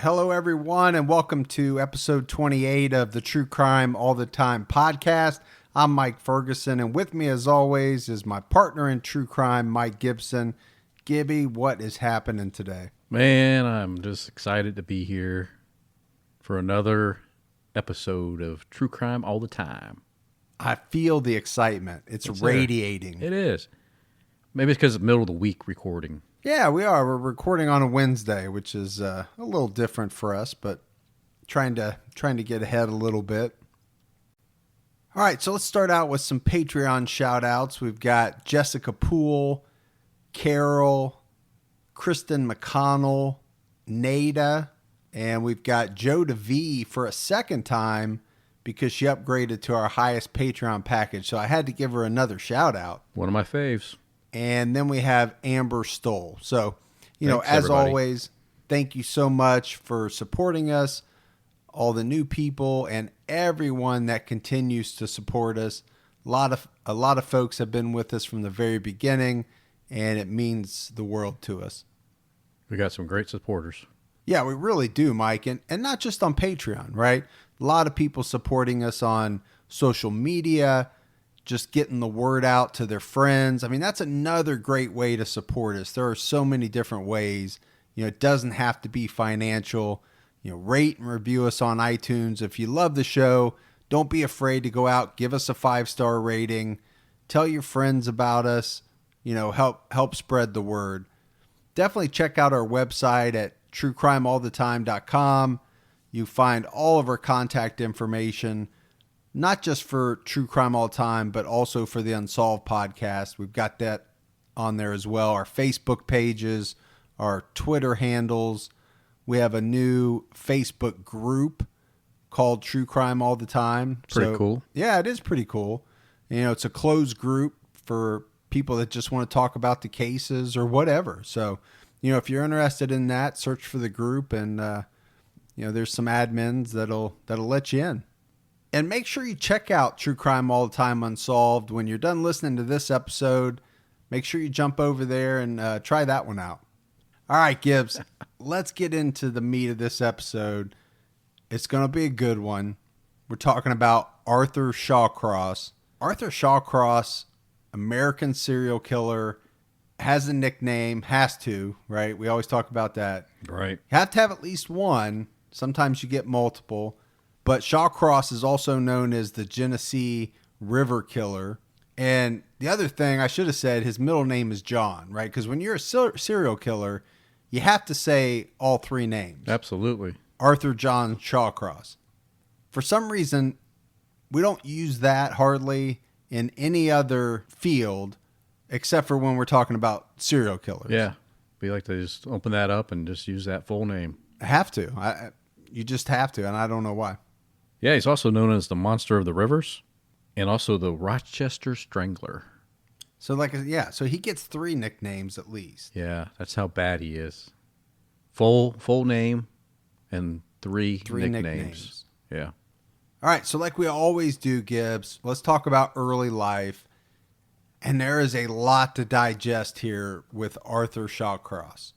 Hello, everyone, and welcome to episode 28 of the True Crime All the Time podcast. I'm Mike Ferguson, and with me, as always, is my partner in true crime, Mike Gibson. Gibby, what is happening today? Man, I'm just excited to be here for another episode of True Crime All the Time. I feel the excitement. It's radiating. It is. Maybe it's because it's middle of the week recording. Yeah, we are. We're recording on a Wednesday, which is a little different for us, but trying to get ahead a little bit. All right, so let's start out with some Patreon shout-outs. We've got Jessica Poole, Carol, Kristen McConnell, Nada, and we've got Joe DeVee for a second time because she upgraded to our highest Patreon package. So I had to give her another shout-out. One of my faves. And then we have Amber Stoll. So, Thanks, as everybody. Always, thank you so much for supporting us, all the new people, and everyone that continues to support us. A lot of folks have been with us from the very beginning, and it means the world to us. We got some great supporters. Yeah, we really do, Mike. And not just on Patreon, right? A lot of people supporting us on social media, just getting the word out to their friends. I mean, that's another great way to support us. There are so many different ways. It doesn't have to be financial. Rate and review us on iTunes. If you love the show, don't be afraid to go out, give us a 5-star rating, tell your friends about us, help spread the word. Definitely check out our website at truecrimeallthetime.com. You find all of our contact information, not just for True Crime All the Time, but also for the Unsolved podcast. We've got that on there as well. Our Facebook pages, our Twitter handles. We have a new Facebook group called True Crime All the Time. Pretty cool. Yeah, it is pretty cool. It's a closed group for people that just want to talk about the cases or whatever. So, if you're interested in that, search for the group, and there's some admins that'll let you in. And make sure you check out True Crime All the Time Unsolved. When you're done listening to this episode, make sure you jump over there and try that one out. All right, Gibbs, let's get into the meat of this episode. It's going to be a good one. We're talking about Arthur Shawcross. Arthur Shawcross, American serial killer, has a nickname, has to, right? We always talk about that. Right. You have to have at least one. Sometimes you get multiple. But Shawcross is also known as the Genesee River Killer. And the other thing I should have said, his middle name is John, right? Because when you're a serial killer, you have to say all three names. Absolutely. Arthur John Shawcross. For some reason, we don't use that hardly in any other field except for when we're talking about serial killers. Yeah. We like to just open that up and just use that full name. I have to. You just have to, and I don't know why. Yeah, he's also known as the Monster of the Rivers and also the Rochester Strangler. So so he gets 3 nicknames at least. Yeah, that's how bad he is. Full name and three nicknames. Yeah. All right, so like we always do, Gibbs, let's talk about early life. And there is a lot to digest here with Arthur Shawcross.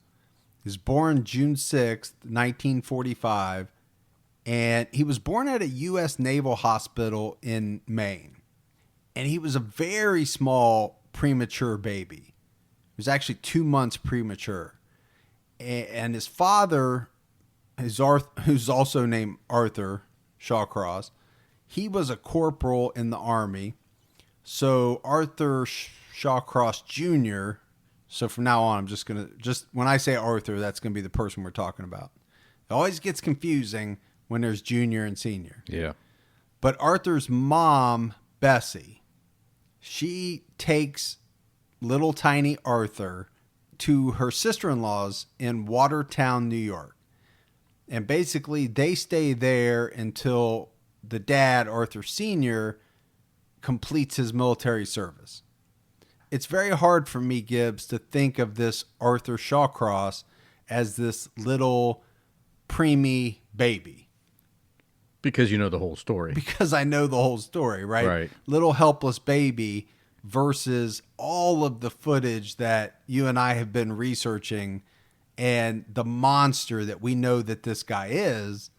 He was born June 6th, 1945. And he was born at a U.S. Naval Hospital in Maine. And he was a very small premature baby. He was actually 2 months premature. And his father, who's also named Arthur Shawcross, he was a corporal in the Army. So Arthur Shawcross Jr., so from now on, I'm just when I say Arthur, that's going to be the person we're talking about. It always gets confusing when there's junior and senior. Yeah. But Arthur's mom, Bessie, she takes little tiny Arthur to her sister-in-law's in Watertown, New York. And basically they stay there until the dad, Arthur Sr., completes his military service. It's very hard for me, Gibbs, to think of this Arthur Shawcross as this little preemie baby. Because you know the whole story. Because I know the whole story, right? Right. Little helpless baby versus all of the footage that you and I have been researching and the monster that we know that this guy is,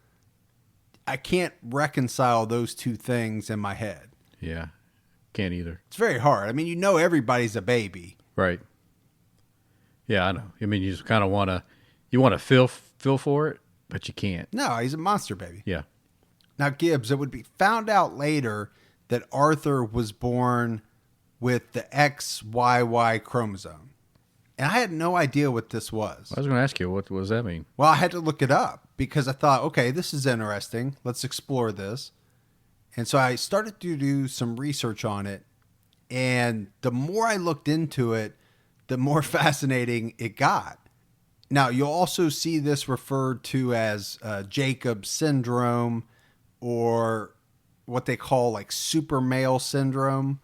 I can't reconcile those two things in my head. Yeah. Can't either. It's very hard. I mean, you know everybody's a baby. Right. Yeah, I know. I mean, you just kind of want to feel for it, but you can't. No, he's a monster baby. Yeah. Now, Gibbs, it would be found out later that Arthur was born with the XYY chromosome. And I had no idea what this was. I was going to ask you, what does that mean? Well, I had to look it up because I thought, okay, this is interesting. Let's explore this. And so I started to do some research on it. And the more I looked into it, the more fascinating it got. Now, you'll also see this referred to as Jacob's syndrome, or what they call like super male syndrome.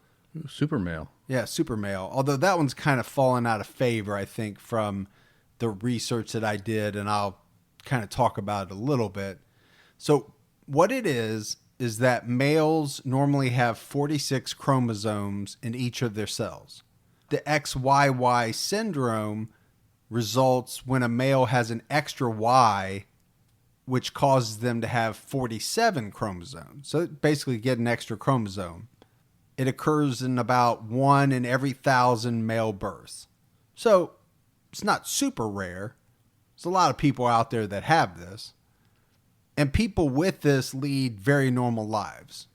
Super male. Yeah, super male. Although that one's kind of fallen out of favor, I think, from the research that I did, and I'll kind of talk about it a little bit. So what it is that males normally have 46 chromosomes in each of their cells. The XYY syndrome results when a male has an extra Y, which causes them to have 47 chromosomes. So basically get an extra chromosome. It occurs in about 1 in every 1,000 male births. So it's not super rare. There's a lot of people out there that have this. And people with this lead very normal lives.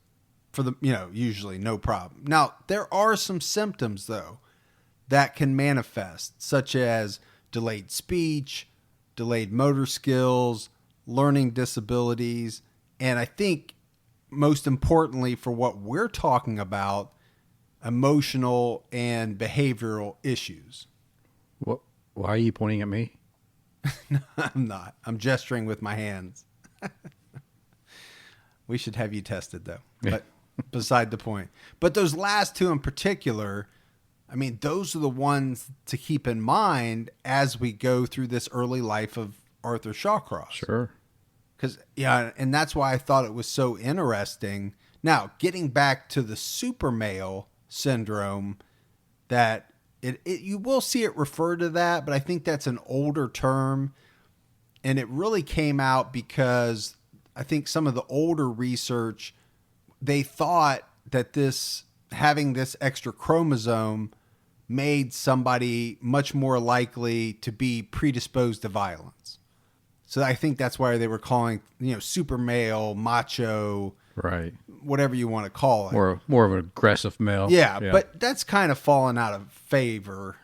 For the, usually no problem. Now, there are some symptoms, though, that can manifest, such as delayed speech, delayed motor skills, learning disabilities, and I think most importantly for what we're talking about, emotional and behavioral issues. What? Why are you pointing at me? No, I'm not. I'm gesturing with my hands. We should have you tested, though. But beside the point. But those last two in particular, I mean, those are the ones to keep in mind as we go through this early life of Arthur Shawcross. Sure. Because, and that's why I thought it was so interesting. Now, getting back to the super male syndrome, that you will see it refer to that, but I think that's an older term. And it really came out because I think some of the older research, they thought that having this extra chromosome made somebody much more likely to be predisposed to violence. So I think that's why they were calling, super male, macho, right, whatever you want to call it. More of an aggressive male. Yeah, but that's kind of fallen out of favor.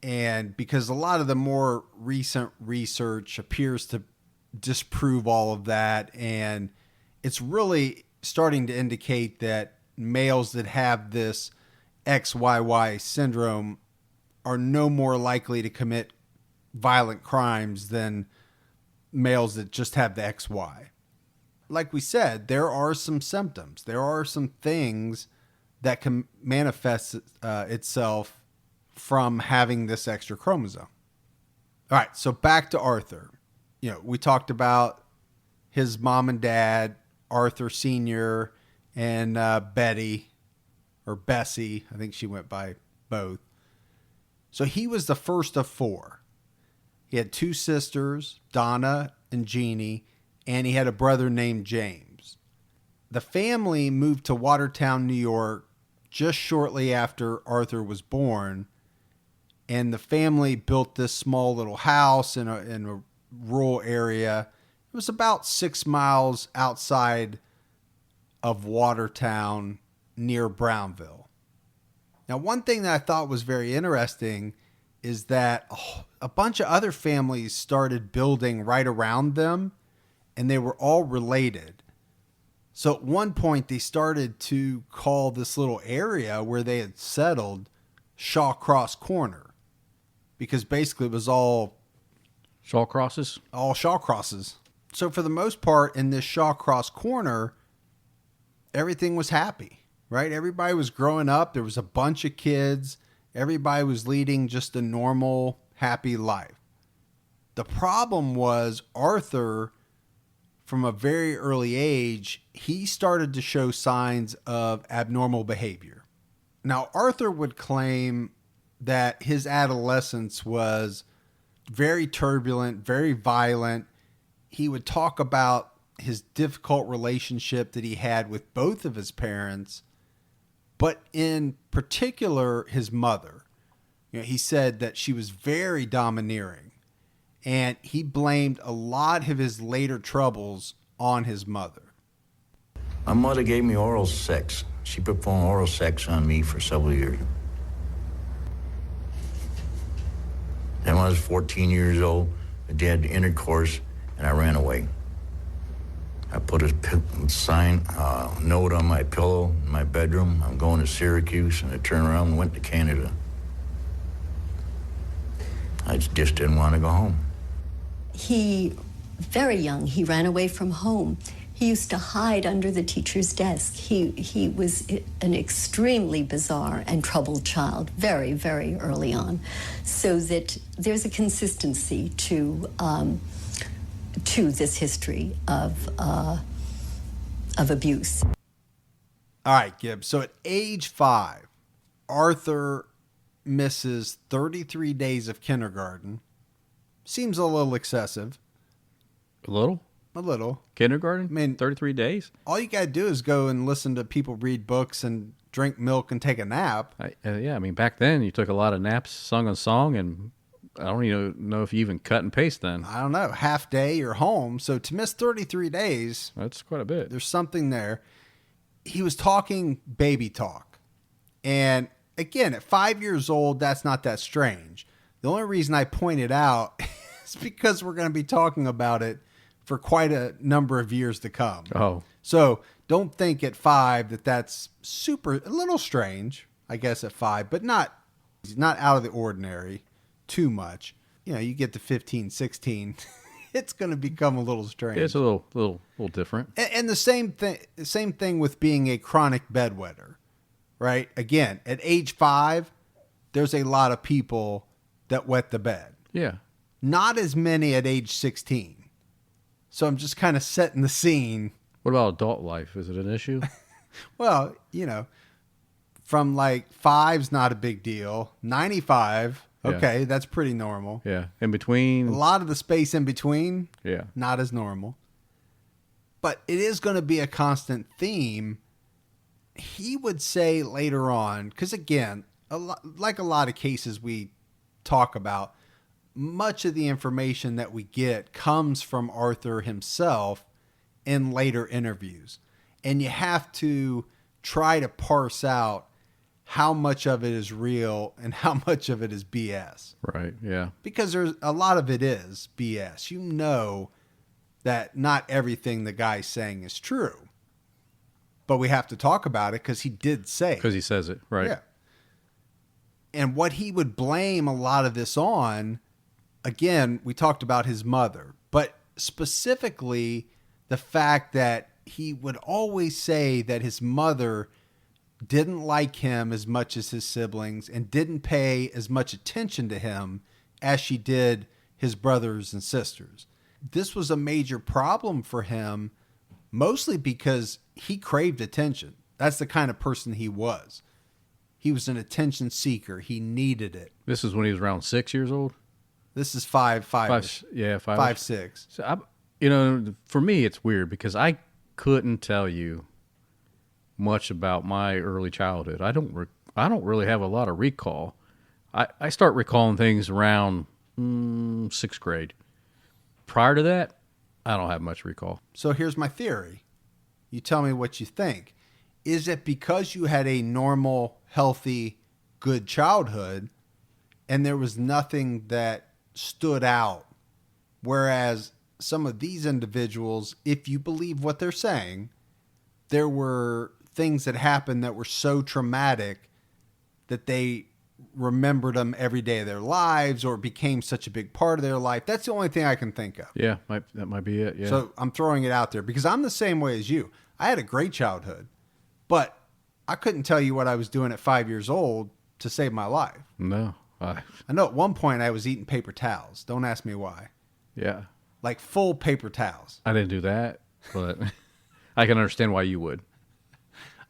And because a lot of the more recent research appears to disprove all of that. And it's really starting to indicate that males that have this XYY syndrome are no more likely to commit violent crimes than males that just have the XY. Like we said, there are some symptoms. There are some things that can manifest itself from having this extra chromosome. All right, so back to Arthur. We talked about his mom and dad, Arthur Sr. and Betty, or Bessie. I think she went by both. So he was the first of 4. He had 2 sisters, Donna and Jeannie, and he had a brother named James. The family moved to Watertown, New York, just shortly after Arthur was born, and the family built this small little house in a rural area. It was about 6 miles outside of Watertown, near Brownville. Now, one thing that I thought was very interesting is that a bunch of other families started building right around them, and they were all related. So at one point, they started to call this little area where they had settled Shawcross Corner, because basically it was all Shawcrosses? All Shawcrosses. So for the most part, in this Shawcross Corner, everything was happy, right? Everybody was growing up. There was a bunch of kids. Everybody was leading just a normal, happy life. The problem was Arthur, from a very early age, he started to show signs of abnormal behavior. Now, Arthur would claim that his adolescence was very turbulent, very violent. He would talk about his difficult relationship that he had with both of his parents, but in particular, his mother. He said that she was very domineering, and he blamed a lot of his later troubles on his mother. My mother gave me oral sex. She performed oral sex on me for several years. Then when I was 14 years old, I did intercourse, and I ran away. I put a note on my pillow in my bedroom. I'm going to Syracuse, and I turned around and went to Canada. I just didn't want to go home. Very young, he ran away from home. He used to hide under the teacher's desk. He was an extremely bizarre and troubled child, very, very early on. So that there's a consistency to this history of abuse. All right, Gibbs. So at age 5, Arthur misses 33 days of kindergarten. Seems a little excessive. A little? A little. Kindergarten? I mean, 33 days? All you got to do is go and listen to people read books and drink milk and take a nap. Yeah, I mean, back then you took a lot of naps, sung a song, and I don't even know if you even cut and paste then. I don't know. Half day, you're home. So to miss 33 days, that's quite a bit. There's something there. He was talking baby talk. And again, at 5 years old, that's not that strange. The only reason I point it out is because we're going to be talking about it for quite a number of years to come. Oh. So don't think at 5 that's a little strange, I guess at 5, but not out of the ordinary too much. You get to 15, 16, it's going to become a little strange. It's a little different. And the same thing with being a chronic bedwetter, right? Again, at age 5, there's a lot of people that wet the bed. Yeah. Not as many at age 16. So I'm just kind of setting the scene. What about adult life? Is it an issue? Well, from like 5's not a big deal. 95, okay, that's pretty normal. Yeah. In between. A lot of the space in between, yeah, not as normal. But it is going to be a constant theme. He would say later on, because again, like a lot of cases we talk about, much of the information that we get comes from Arthur himself in later interviews. And you have to try to parse out how much of it is real and how much of it is BS. Right, yeah. Because there's a lot of it is BS. You know that not everything the guy's saying is true. But we have to talk about it because he did say it. Because he says it, right. Yeah. And what he would blame a lot of this on, again, we talked about his mother, but specifically the fact that he would always say that his mother didn't like him as much as his siblings and didn't pay as much attention to him as she did his brothers and sisters. This was a major problem for him, mostly because he craved attention. That's the kind of person he was. He was an attention seeker. He needed it. This is when he was around 6 years old? This is five. Yeah, 5. 5, 6. So for me, it's weird because I couldn't tell you much about my early childhood. I don't really have a lot of recall. I start recalling things around 6th grade. Prior to that, I don't have much recall. So here's my theory. You tell me what you think. Is it because you had a normal, healthy, good childhood and there was nothing that stood out? Whereas some of these individuals, if you believe what they're saying, there were things that happened that were so traumatic that they remembered them every day of their lives or became such a big part of their life. That's the only thing I can think of. Yeah, that might be it. Yeah. So I'm throwing it out there because I'm the same way as you. I had a great childhood, but I couldn't tell you what I was doing at 5 years old to save my life. No. I know at one point I was eating paper towels. Don't ask me why. Yeah. Like full paper towels. I didn't do that, but I can understand why you would.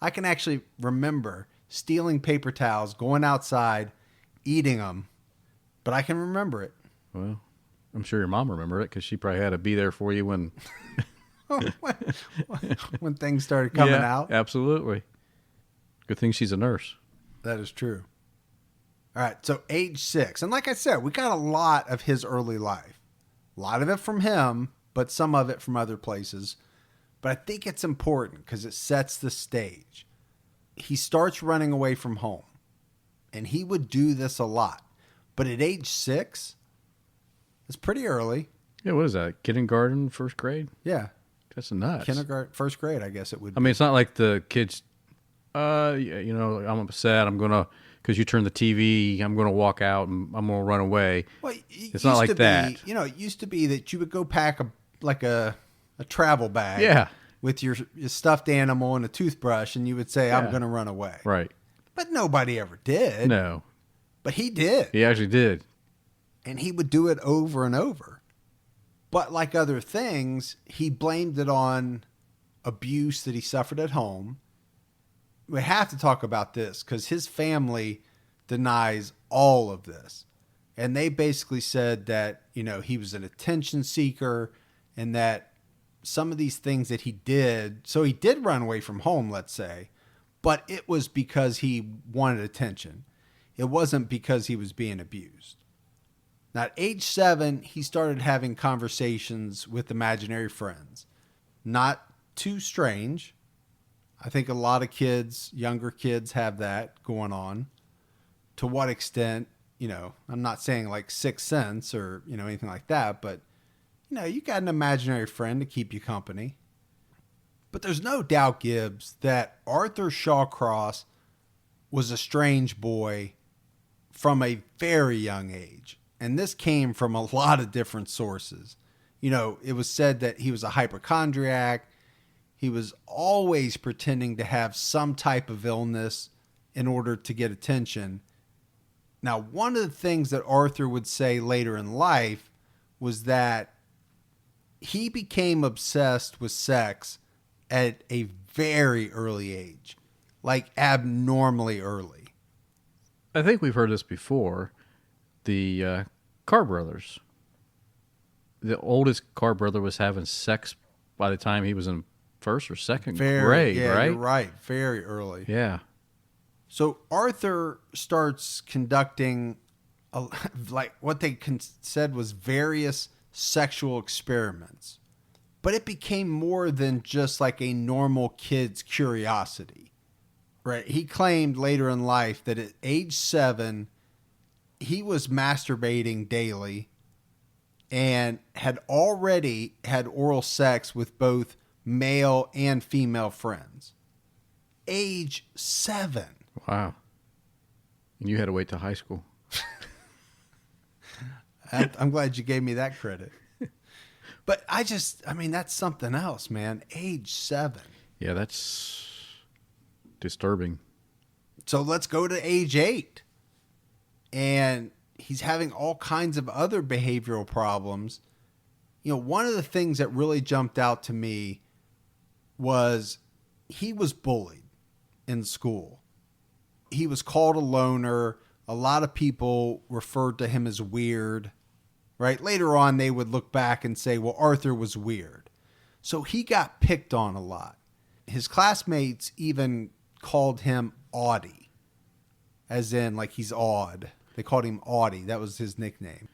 I can actually remember stealing paper towels, going outside, eating them, but I can remember it. Well, I'm sure your mom remembered it because she probably had to be there for you when when things started coming out. Absolutely. Good thing she's a nurse. That is true. All right, so age 6. And like I said, we got a lot of his early life. A lot of it from him, but some of it from other places. But I think it's important because it sets the stage. He starts running away from home. And he would do this a lot. But at age 6, it's pretty early. Yeah, what is that? Kindergarten, first grade? Yeah. That's nuts. Kindergarten, first grade, I guess it would be. I mean, it's not like the kids, I'm upset. I'm going to, because you turn the TV, I'm going to walk out and I'm going to run away. Well, it's not like that. It used to be that you would go pack a travel bag. Yeah. With your stuffed animal and a toothbrush, and you would say, I'm going to run away. Right. But nobody ever did. No. But he did. He actually did. And he would do it over and over. But like other things, he blamed it on abuse that he suffered at home. We have to talk about this because his family denies all of this. And they basically said that, he was an attention seeker and that some of these things that he did, so he did run away from home, let's say, but it was because he wanted attention. It wasn't because he was being abused. Now, at age 7, he started having conversations with imaginary friends. Not too strange. I think a lot of kids, younger kids, have that going on. To what extent, I'm not saying like Sixth Sense or, anything like that, but, you got an imaginary friend to keep you company. But there's no doubt, Gibbs, that Arthur Shawcross was a strange boy from a very young age. And this came from a lot of different sources. It was said that he was a hypochondriac. He was always pretending to have some type of illness in order to get attention. Now, one of the things that Arthur would say later in life was that he became obsessed with sex at a very early age, like abnormally early. I think we've heard this before. The Carr brothers. The oldest Carr brother was having sex by the time he was in first or second grade, right? You're right. Very early. Yeah. So Arthur starts conducting, like what they said was various sexual experiments. But it became more than just like a normal kid's curiosity, right? He claimed later in life that at age 7, he was masturbating daily and had already had oral sex with both male and female friends. Age 7. Wow. And you had to wait till high school. I'm glad you gave me that credit. But that's something else, man. Age 7. Yeah, that's disturbing. So let's go to age 8. And he's having all kinds of other behavioral problems. One of the things that really jumped out to me was he was bullied in school. He was called a loner. A lot of people referred to him as weird, right? Later on, they would look back and say, well, Arthur was weird. So he got picked on a lot. His classmates even called him Audie, as in like he's odd. They called him Audie. That was his nickname.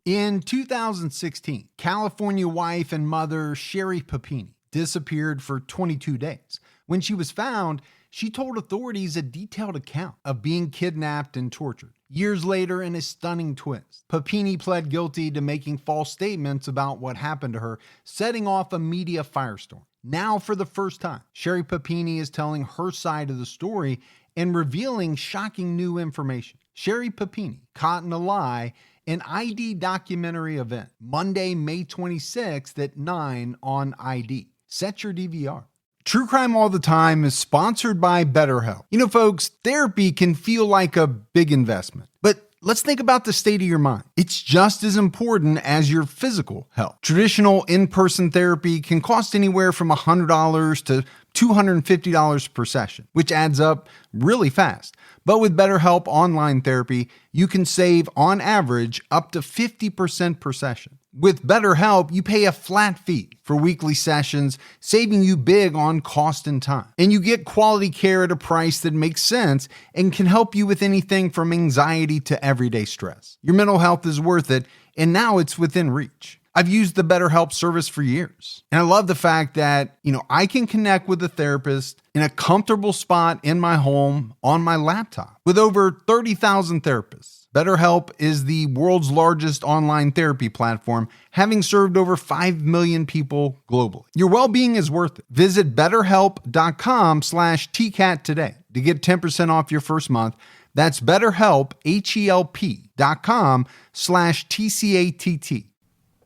In 2016, California wife and mother Sherry Papini disappeared for 22 days. When she was found, she told authorities a detailed account of being kidnapped and tortured. Years later, in a stunning twist, Papini pled guilty to making false statements about what happened to her, setting off a media firestorm. Now, for the first time, Sherry Papini is telling her side of the story and revealing shocking new information. Sherry Papini, Caught in a Lie, an ID documentary event, Monday, May 26th at 9 on ID. Set your DVR. True Crime All the Time is sponsored by BetterHelp. Folks, therapy can feel like a big investment, but let's think about the state of your mind. It's just as important as your physical health. Traditional in-person therapy can cost anywhere from $100 to $250 per session, which adds up really fast. But with BetterHelp Online Therapy, you can save on average up to 50% per session. With BetterHelp, you pay a flat fee for weekly sessions, saving you big on cost and time. And you get quality care at a price that makes sense and can help you with anything from anxiety to everyday stress. Your mental health is worth it, and now it's within reach. I've used the BetterHelp service for years. And I love the fact that, I can connect with a therapist in a comfortable spot in my home on my laptop. With over 30,000 therapists, BetterHelp is the world's largest online therapy platform, having served over 5 million people globally. Your well-being is worth it. Visit betterhelp.com/TCAT today to get 10% off your first month. That's BetterHelp, HELP.com/TCATT.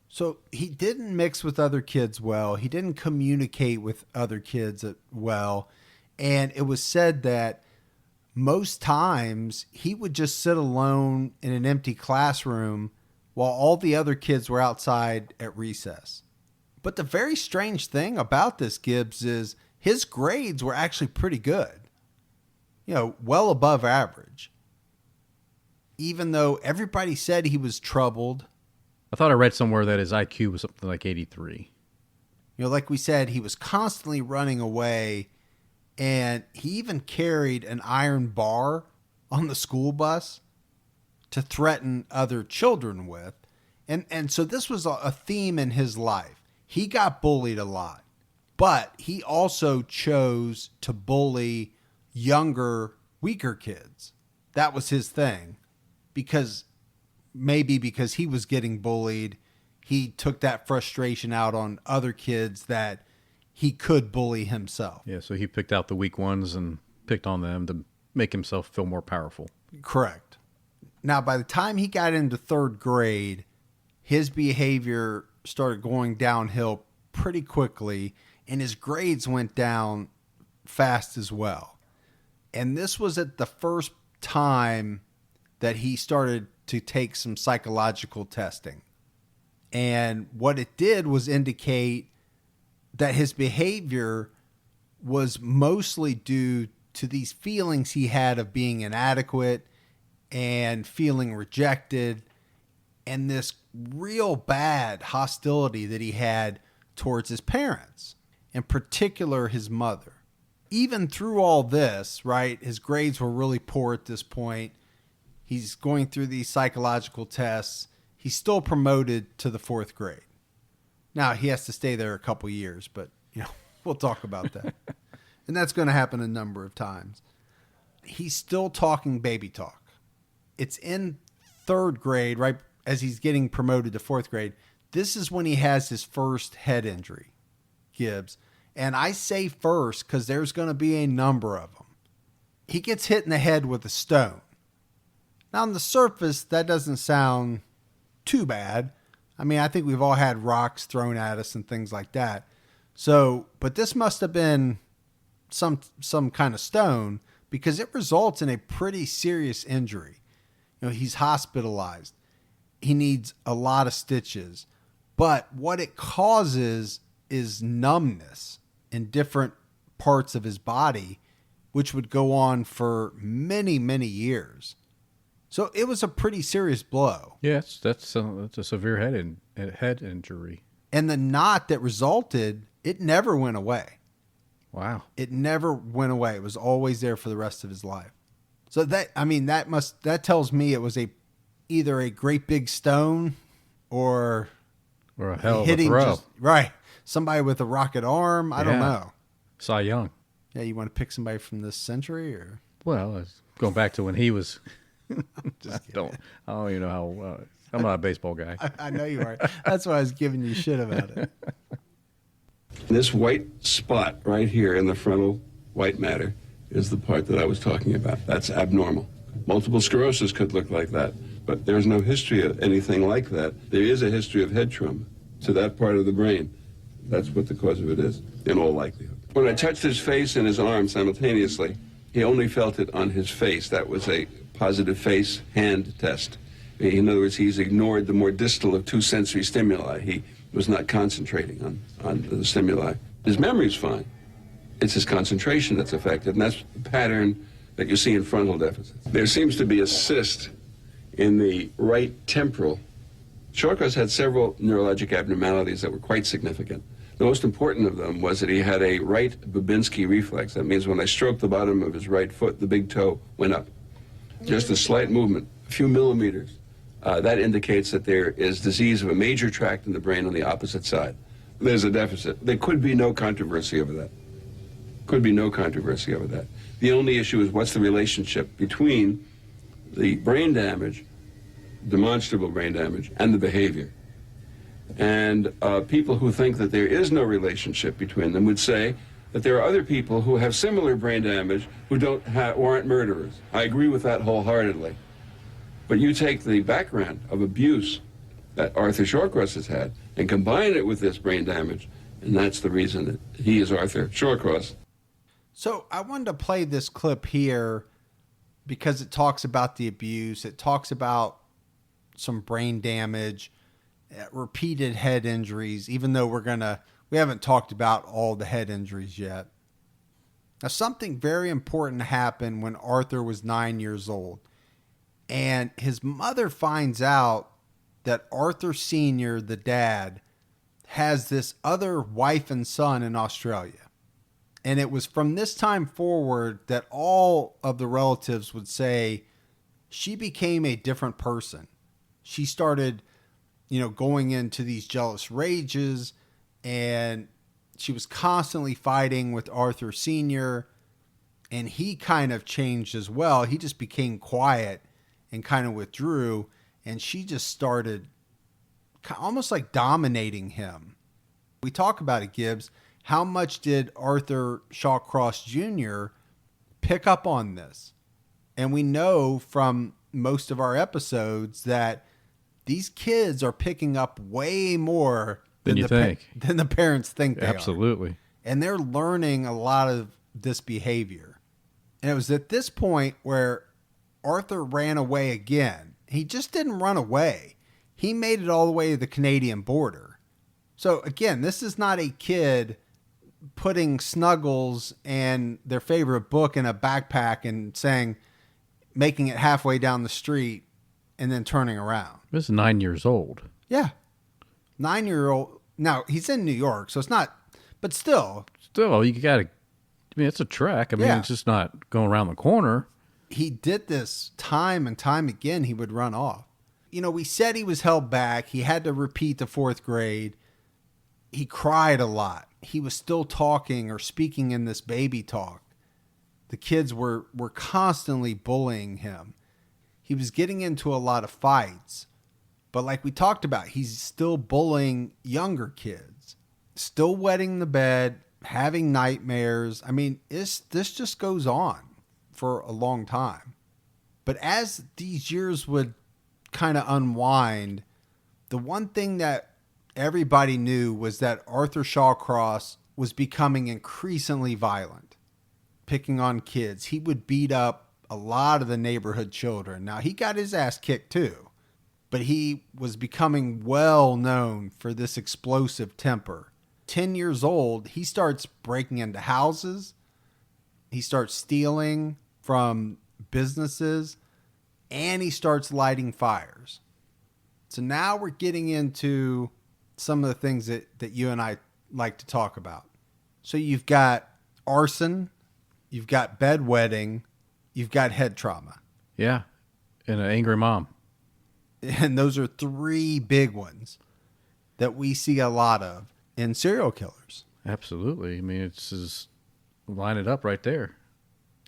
So he didn't mix with other kids well. He didn't communicate with other kids well. And it was said that most times he would just sit alone in an empty classroom while all the other kids were outside at recess. But the very strange thing about this, Gibbs, is his grades were actually pretty good. Well above average. Even though everybody said he was troubled. I thought I read somewhere that his IQ was something like 83. Like we said, he was constantly running away, and he even carried an iron bar on the school bus to threaten other children with. And so this was a theme in his life. He got bullied a lot, but he also chose to bully younger, weaker kids. That was his thing, because he was getting bullied, he took that frustration out on other kids that he could bully himself. Yeah, so he picked out the weak ones and picked on them to make himself feel more powerful. Correct. Now, by the time he got into third grade, his behavior started going downhill pretty quickly, and his grades went down fast as well. And this was at the first time that he started to take some psychological testing. And what it did was indicate that his behavior was mostly due to these feelings he had of being inadequate and feeling rejected, and this real bad hostility that he had towards his parents, in particular his mother. Even through all this, right, his grades were really poor at this point. He's going through these psychological tests. He's still promoted to the 4th grade. Now, he has to stay there a couple years, but we'll talk about that. And that's going to happen a number of times. He's still talking baby talk. It's in 3rd grade, right as he's getting promoted to 4th grade. This is when he has his first head injury, Gibbs. And I say first because there's going to be a number of them. He gets hit in the head with a stone. Now, on the surface, that doesn't sound too bad. I mean, I think we've all had rocks thrown at us and things like that. So, but this must have been some kind of stone, because it results in a pretty serious injury. He's hospitalized. He needs a lot of stitches. But what it causes is numbness in different parts of his body, which would go on for many, many years. So it was a pretty serious blow. Yes, that's a severe head injury. And the knot that resulted, it never went away. Wow. It never went away. It was always there for the rest of his life. So that tells me it was either a great big stone or a hell of a throw. Right. Somebody with a rocket arm. I don't know. Cy Young. Yeah, you want to pick somebody from this century, or? Well, it's going back to when he was. Just I don't even know how. I'm not a baseball guy. I know you are. That's why I was giving you shit about it. This white spot right here in the frontal white matter is the part that I was talking about. That's abnormal. Multiple sclerosis could look like that, but there's no history of anything like that. There is a history of head trauma to that part of the brain. That's what the cause of it is, in all likelihood. When I touched his face and his arm simultaneously, he only felt it on his face. That was a positive face-hand test. In other words, he's ignored the more distal of two sensory stimuli. He was not concentrating on the stimuli. His memory's fine. It's his concentration that's affected, and that's the pattern that you see in frontal deficits. There seems to be a cyst in the right temporal. Shawcross had several neurologic abnormalities that were quite significant. The most important of them was that he had a right Babinski reflex. That means when I stroked the bottom of his right foot, the big toe went up. Just a slight movement, a few millimeters. That indicates that there is disease of a major tract in the brain on the opposite side. There's a deficit. There could be no controversy over that. Could be no controversy over that. The only issue is what's the relationship between the brain damage, demonstrable brain damage, and the behavior. And people who think that there is no relationship between them would say that there are other people who have similar brain damage who aren't murderers. I agree with that wholeheartedly. But you take the background of abuse that Arthur Shawcross has had and combine it with this brain damage, and that's the reason that he is Arthur Shawcross. So I wanted to play this clip here because it talks about the abuse. It talks about some brain damage, repeated head injuries, even though we haven't talked about all the head injuries yet. Now, something very important happened when Arthur was 9 years old, and his mother finds out that Arthur Sr., the dad, has this other wife and son in Australia. And it was from this time forward that all of the relatives would say she became a different person. She started, going into these jealous rages, and she was constantly fighting with Arthur Sr., and he kind of changed as well. He just became quiet and kind of withdrew, and she just started almost like dominating him. We talk about it, Gibbs. How much did Arthur Shawcross Jr. pick up on this? And we know from most of our episodes that these kids are picking up way more than the parents think they are. Absolutely. And they're learning a lot of this behavior. And it was at this point where Arthur ran away again. He just didn't run away. He made it all the way to the Canadian border. So again, this is not a kid putting Snuggles and their favorite book in a backpack and making it halfway down the street and then turning around. This is 9 years old. Yeah. 9-year-old. Now, he's in New York, so it's not, but still. Still, you got to, it's a trek. It's just not going around the corner. He did this time and time again. He would run off. We said he was held back. He had to repeat the 4th grade. He cried a lot. He was still talking or speaking in this baby talk. The kids were constantly bullying him. He was getting into a lot of fights. But like we talked about, he's still bullying younger kids. Still wetting the bed, having nightmares. This just goes on for a long time. But as these years would kind of unwind, the one thing that everybody knew was that Arthur Shawcross was becoming increasingly violent, picking on kids. He would beat up a lot of the neighborhood children. Now, he got his ass kicked too, but he was becoming well known for this explosive temper. 10 years old, he starts breaking into houses. He starts stealing from businesses, and he starts lighting fires. So now we're getting into some of the things that you and I like to talk about. So you've got arson, you've got bedwetting, you've got head trauma. Yeah, and an angry mom. And those are 3 big ones that we see a lot of in serial killers. Absolutely. It's just line it up right there.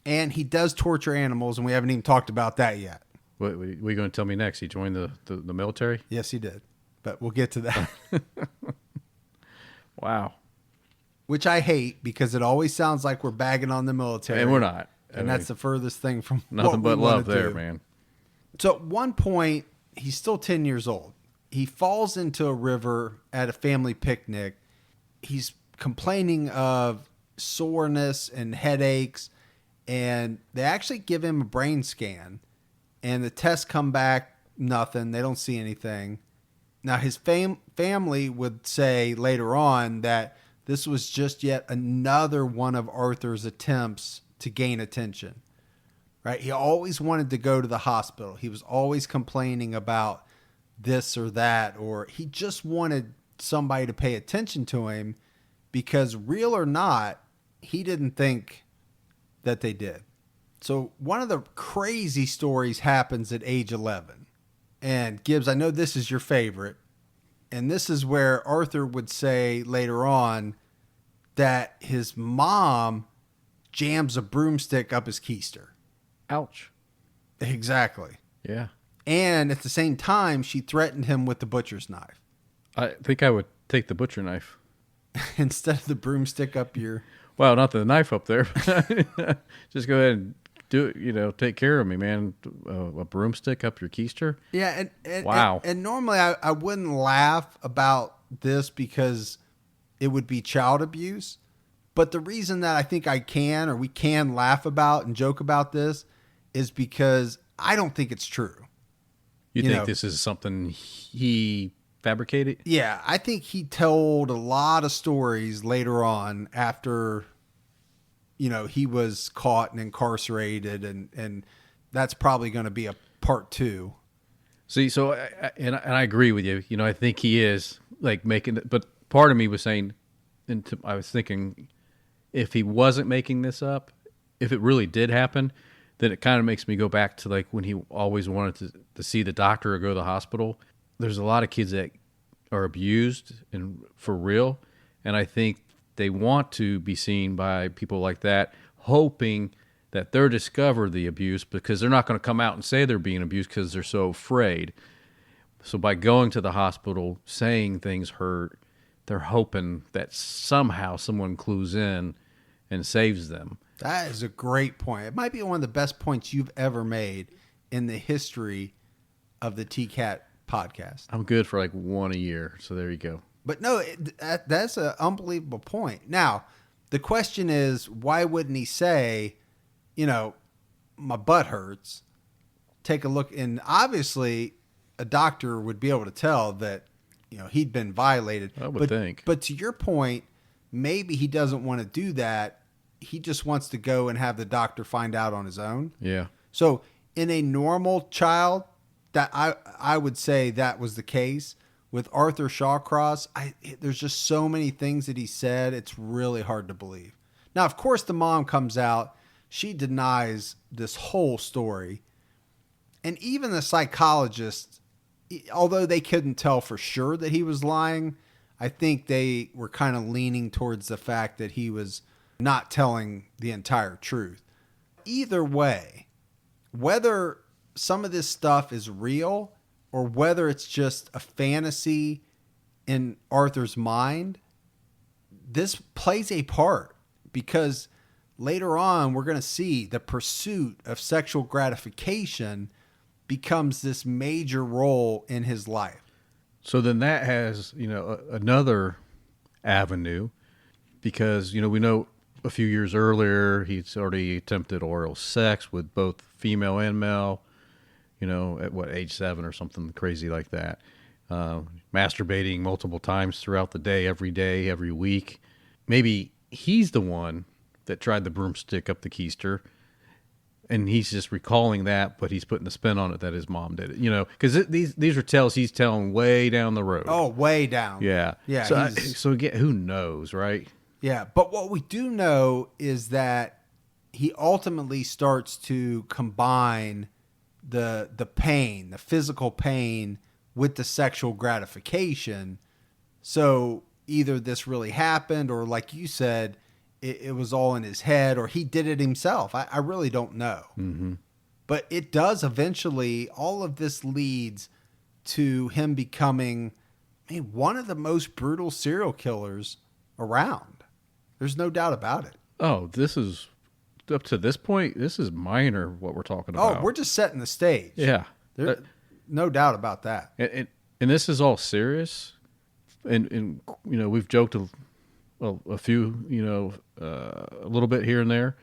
And he does torture animals, and we haven't even talked about that yet. What are you going to tell me next? He joined the military? Yes, he did. But we'll get to that. Wow. Which I hate because it always sounds like we're bagging on the military. And we're not. That's the furthest thing from nothing what but we love do. man. So at one point, he's still 10 years old. He falls into a river at a family picnic. He's complaining of soreness and headaches, and they actually give him a brain scan, and the tests come back nothing. They don't see anything. Now, his family would say later on that this was just yet another one of Arthur's attempts to gain attention, right? He always wanted to go to the hospital. He was always complaining about this or that, or he just wanted somebody to pay attention to him because, real or not, he didn't think that they did. So one of the crazy stories happens at age 11. And Gibbs, I know this is your favorite. And this is where Arthur would say later on that his mom jams a broomstick up his keister. Ouch. Exactly. Yeah. And at the same time, she threatened him with the butcher's knife. I think I would take the butcher knife. Instead of the broomstick up your... Well, not the knife up there. Just go ahead and do it, take care of me, man. A broomstick up your keister? Yeah, and wow. And normally I wouldn't laugh about this because it would be child abuse. But the reason that I think I can, or we can laugh about and joke about this, is because I don't think it's true. You think this is something he fabricated? Yeah, I think he told a lot of stories later on after, he was caught and incarcerated, and that's probably going to be a part 2. See, so, I agree with you. I think he is like making it, but part of me was saying, I was thinking, if he wasn't making this up, if it really did happen, then it kind of makes me go back to like when he always wanted to see the doctor or go to the hospital. There's a lot of kids that are abused and for real, and I think they want to be seen by people like that, hoping that they're discover the abuse, because they're not going to come out and say they're being abused because they're so afraid. So by going to the hospital, saying things hurt, they're hoping that somehow someone clues in and saves them. That is a great point. It might be one of the best points you've ever made in the history of the TCAT podcast. I'm good for like one a year, so there you go. But no, that's an unbelievable point. Now, the question is, why wouldn't he say, my butt hurts? Take a look. And obviously, a doctor would be able to tell that, he'd been violated. I would think. But to your point, maybe he doesn't want to do that. He just wants to go and have the doctor find out on his own. Yeah. So in a normal child, that I would say that was the case. With Arthur Shawcross, there's just so many things that he said, it's really hard to believe. Now, of course, the mom comes out. She denies this whole story. And even the psychologist, although they couldn't tell for sure that he was lying, I think they were kind of leaning towards the fact that he was not telling the entire truth. Either way, whether some of this stuff is real or whether it's just a fantasy in Arthur's mind, this plays a part, because later on we're going to see the pursuit of sexual gratification becomes this major role in his life. So then that has, another avenue, because, we know a few years earlier he's already attempted oral sex with both female and male, at age 7 or something crazy like that. Masturbating multiple times throughout the day, every week. Maybe he's the one that tried the broomstick up the keister, and he's just recalling that, but he's putting the spin on it that his mom did it, because these are tales he's telling way down the road. Oh, way down. Yeah. Yeah. So again, who knows, right? Yeah. But what we do know is that he ultimately starts to combine the pain, the physical pain, with the sexual gratification. So either this really happened, or like you said, it was all in his head, or he did it himself. I really don't know. Mm-hmm. But it does eventually, all of this leads to him becoming one of the most brutal serial killers around. There's no doubt about it. Oh, this is, up to this point, this is minor what we're talking about. Oh, we're just setting the stage. Yeah. There's no doubt about that. And this is all serious. And we've joked a few, a little bit here and there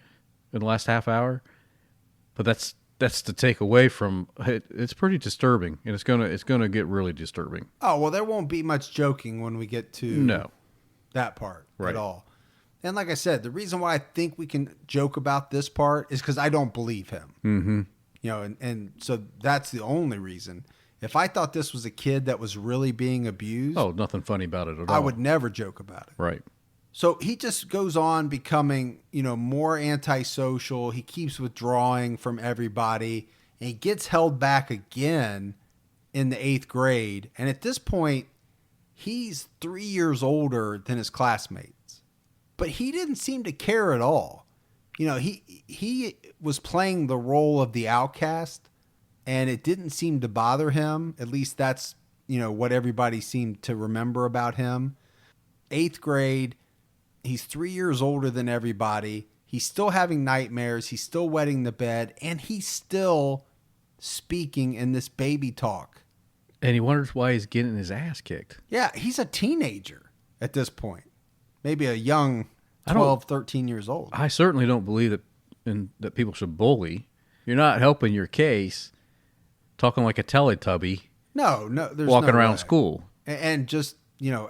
in the last half hour, but that's to take away from it. It's pretty disturbing, and it's gonna get really disturbing. Oh, well, there won't be much joking when we get to that part Right. at all. And like I said, the reason why I think we can joke about this part is because I don't believe him. Mm-hmm. You know, and so that's the only reason. If I thought this was a kid that was really being abused, Oh, nothing funny about it at all. I would never joke about it. Right. So he just goes on becoming, more antisocial. He keeps withdrawing from everybody, and he gets held back again in the 8th grade. And at this point, he's 3 years older than his classmates. But he didn't seem to care at all. He was playing the role of the outcast, and it didn't seem to bother him. At least that's, what everybody seemed to remember about him. 8th grade, he's 3 years older than everybody. He's still having nightmares. He's still wetting the bed, and he's still speaking in this baby talk. And he wonders why he's getting his ass kicked. Yeah, he's a teenager at this point. Maybe a young I don't- 12, 13 years old. I certainly don't believe that people should bully. You're not helping your case talking like a Teletubby No, there's walking no around way. school. And just,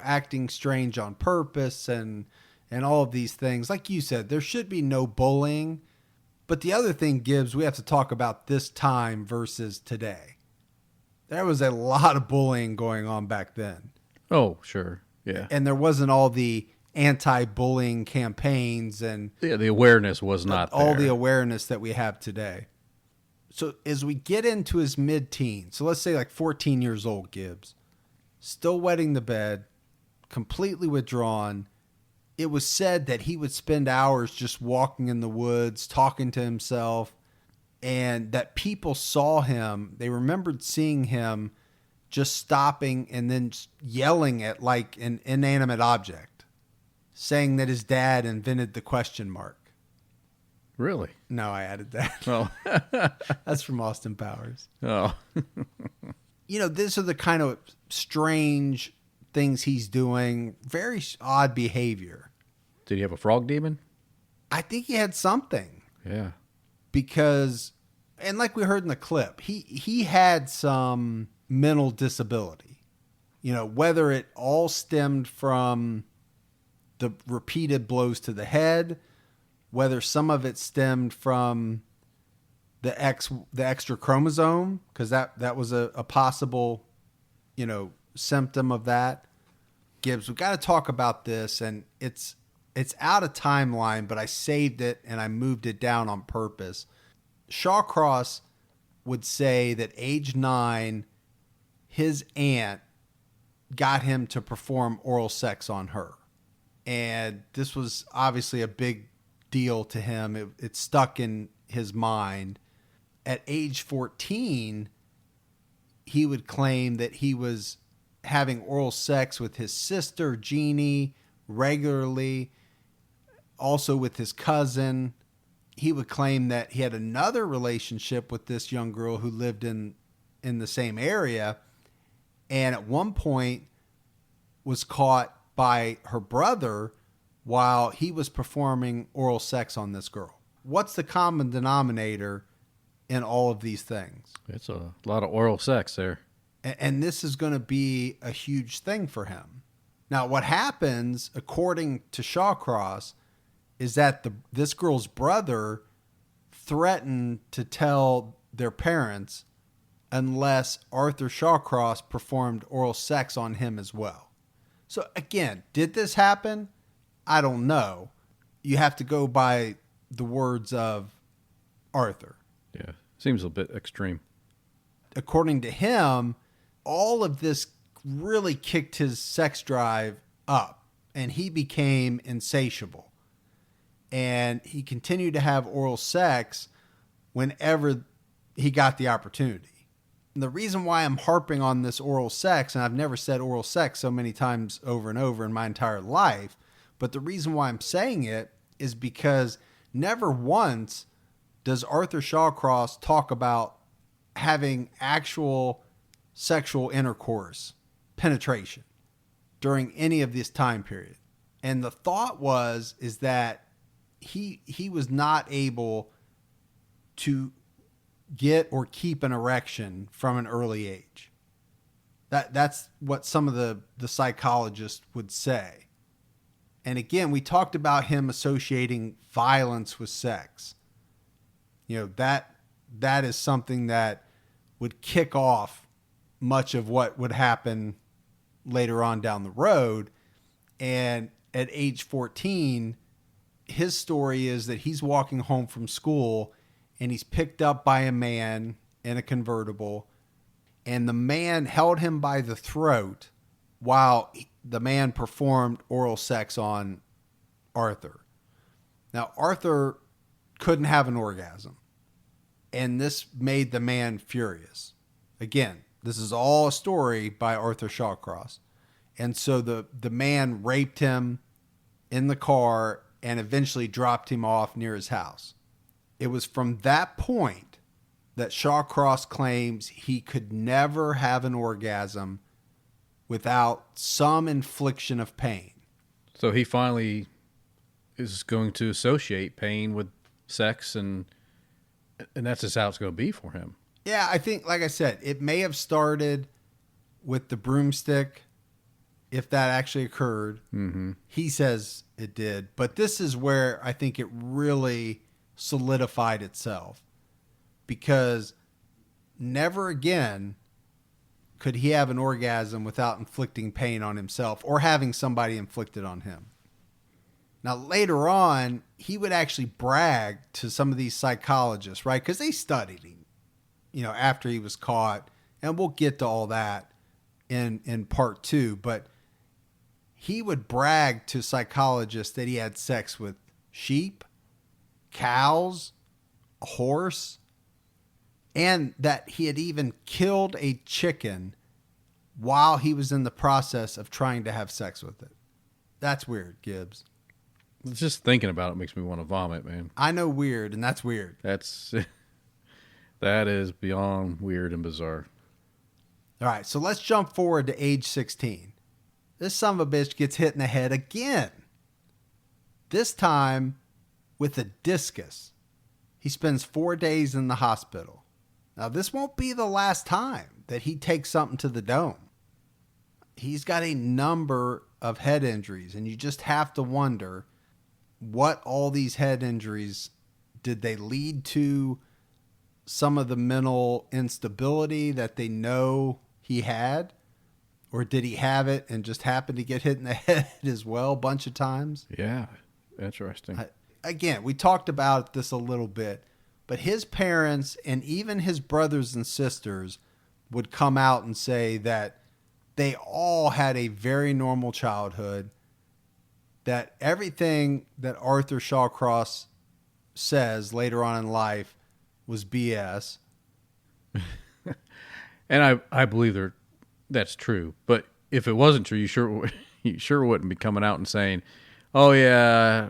acting strange on purpose and all of these things. Like you said, there should be no bullying. But the other thing, Gibbs, we have to talk about this time versus today. There was a lot of bullying going on back then. Oh, sure. Yeah. And there wasn't all the anti-bullying campaigns and Yeah, the awareness was not there. all the awareness that we have today. So as we get into his mid-teens, so let's say like 14 years old, Gibbs, still wetting the bed, completely withdrawn. It was said that he would spend hours just walking in the woods, talking to himself, and that people saw him. They remembered seeing him just stopping and then yelling at like an inanimate object, saying that his dad invented the question mark. Really? No, I added that. Oh. That's from Austin Powers. Oh. These are the kind of strange things he's doing. Very odd behavior. Did he have a frog demon? I think he had something Yeah. because, and like we heard in the clip, he had some mental disability. Whether it all stemmed from the repeated blows to the head, whether some of it stemmed from the extra chromosome, because that was a possible, symptom of that. Gibbs, we've got to talk about this, and it's out of timeline, but I saved it and I moved it down on purpose. Shawcross would say that age 9, his aunt got him to perform oral sex on her. And this was obviously a big deal to him. It stuck in his mind. At age 14, he would claim that he was having oral sex with his sister, Jeannie, regularly, also with his cousin. He would claim that he had another relationship with this young girl who lived in the same area, and at one point was caught by her brother while he was performing oral sex on this girl. What's the common denominator in all of these things? It's a lot of oral sex there. And this is going to be a huge thing for him. Now, what happens, according to Shawcross, is that this girl's brother threatened to tell their parents unless Arthur Shawcross performed oral sex on him as well. So again, did this happen? I don't know. You have to go by the words of Arthur. Yeah. Seems a bit extreme. According to him, all of this really kicked his sex drive up, and he became insatiable. And he continued to have oral sex whenever he got the opportunity. And the reason why I'm harping on this oral sex, and I've never said oral sex so many times over and over in my entire life, but the reason why I'm saying it is because never once does Arthur Shawcross talk about having actual sexual intercourse, penetration, during any of this time period. And the thought is that he was not able to get or keep an erection from an early age. That's what some of the psychologists would say. And again, we talked about him associating violence with sex. You know, that is something that would kick off much of what would happen later on down the road. And at age 14, his story is that he's walking home from school and he's picked up by a man in a convertible, and the man held him by the throat while the man performed oral sex on Arthur. Now, Arthur couldn't have an orgasm, and this made the man furious. Again, this is all a story by Arthur Shawcross. And so the man raped him in the car and eventually dropped him off near his house. It was from that point that Shawcross claims he could never have an orgasm without some infliction of pain. So he finally is going to associate pain with sex, and that's just how it's going to be for him. Yeah, I think, like I said, it may have started with the broomstick, if that actually occurred. Mm-hmm. He says it did. But this is where I think it really solidified itself, because never again could he have an orgasm without inflicting pain on himself or having somebody inflict it on him. Now, later on, he would actually brag to some of these psychologists, right? Because they studied him, you know, after he was caught. And we'll get to all that in part 2. But he would brag to psychologists that he had sex with sheep, cows, a horse, and that he had even killed a chicken while he was in the process of trying to have sex with it. That's weird, Gibbs. Just thinking about it makes me want to vomit, man. I know weird, and that's weird. That is beyond weird and bizarre. All right, so let's jump forward to age 16. This son of a bitch gets hit in the head again. This time with a discus. He spends 4 days in the hospital. Now, this won't be the last time that he takes something to the dome. He's got a number of head injuries, and you just have to wonder what all these head injuries, did they lead to some of the mental instability that they know he had? Or did he have it and just happen to get hit in the head as well a bunch of times? Yeah, interesting. Again, we talked about this a little bit, but his parents and even his brothers and sisters would come out and say that they all had a very normal childhood, that everything that Arthur Shawcross says later on in life was BS. And I believe that's true. But if it wasn't true, you sure wouldn't be coming out and saying, "Oh yeah,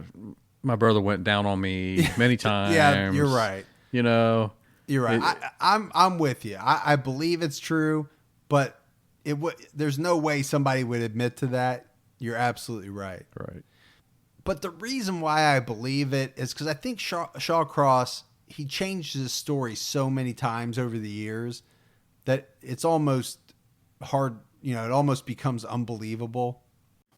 my brother went down on me many times." Yeah, you're right. You know, you're right. I'm with you. I believe it's true, but there's no way somebody would admit to that. You're absolutely right. Right. But the reason why I believe it is because I think Shawcross, he changed his story so many times over the years that it's almost hard, it almost becomes unbelievable.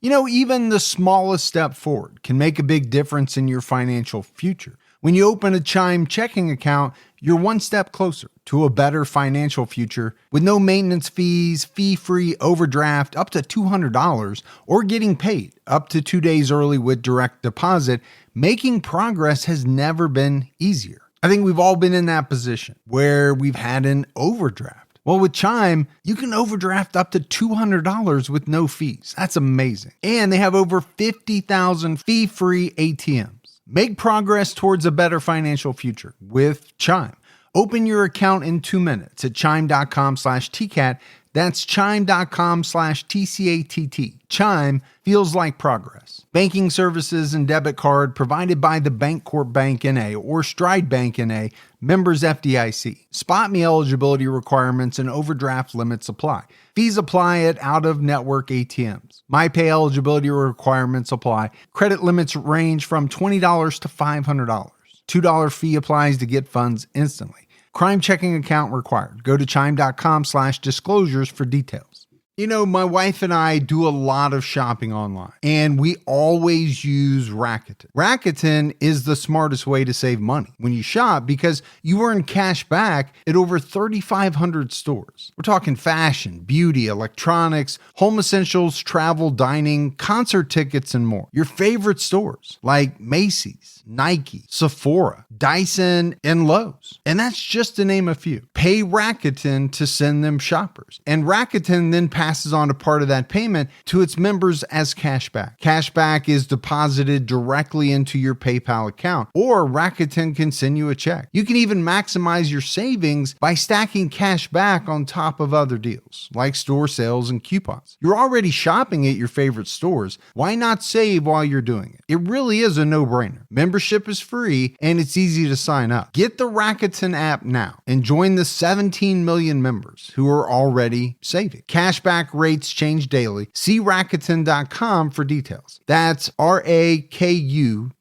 Even the smallest step forward can make a big difference in your financial future. When you open a Chime checking account, you're one step closer to a better financial future with no maintenance fees, fee-free overdraft up to $200, or getting paid up to 2 days early with direct deposit. Making progress has never been easier. I think we've all been in that position where we've had an overdraft. Well, with Chime, you can overdraft up to $200 with no fees. That's amazing. And they have over 50,000 fee-free ATMs. Make progress towards a better financial future with Chime. Open your account in 2 minutes at chime.com/TCAT. That's chime.com/TCATT. Chime feels like progress. Banking services and debit card provided by the Bancorp Bank N.A. or Stride Bank N.A., members FDIC. Spot me eligibility requirements and overdraft limits apply. Fees apply at out-of-network ATMs. MyPay eligibility requirements apply. Credit limits range from $20 to $500. $2 fee applies to get funds instantly. Crime checking account required. Go to chime.com/disclosures for details. You know, my wife and I do a lot of shopping online, and we always use Rakuten. Rakuten is the smartest way to save money when you shop because you earn cash back at over 3,500 stores. We're talking fashion, beauty, electronics, home essentials, travel, dining, concert tickets, and more. Your favorite stores like Macy's, Nike, Sephora, Dyson, and Lowe's. And that's just to name a few. Pay Rakuten to send them shoppers. And Rakuten then passes on a part of that payment to its members as cashback. Cashback is deposited directly into your PayPal account, or Rakuten can send you a check. You can even maximize your savings by stacking cash back on top of other deals, like store sales and coupons. You're already shopping at your favorite stores. Why not save while you're doing it? It really is a no-brainer. Membership is free, and it's easy to sign up. Get the Rakuten app now and join the 17 million members who are already saving. Cashback rates change daily. See Rakuten.com for details. That's Rakuten.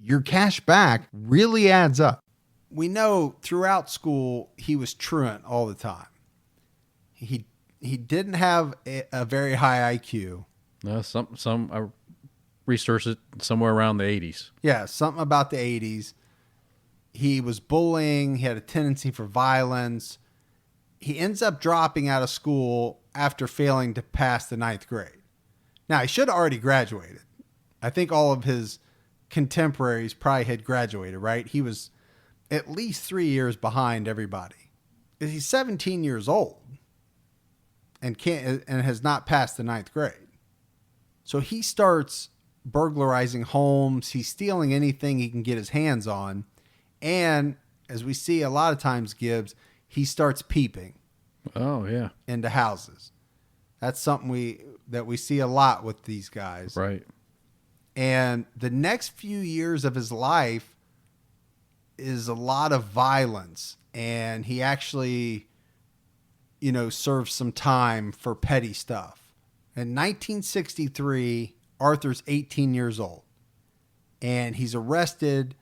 Your cash back really adds up. We know throughout school he was truant all the time. He didn't have a very high IQ. Some I researched it somewhere around the 80s. Yeah, something about the 80s. He was bullying. He had a tendency for violence. He ends up dropping out of school after failing to pass the 9th grade. Now, he should have already graduated. I think all of his contemporaries probably had graduated, right? He was at least 3 years behind everybody. He's 17 years old and has not passed the 9th grade. So he starts burglarizing homes. He's stealing anything he can get his hands on. And as we see a lot of times, Gibbs, he starts peeping. Oh, yeah. Into houses. That's something we see a lot with these guys. Right. And the next few years of his life is a lot of violence. And he actually, serves some time for petty stuff. In 1963, Arthur's 18 years old. And he's arrested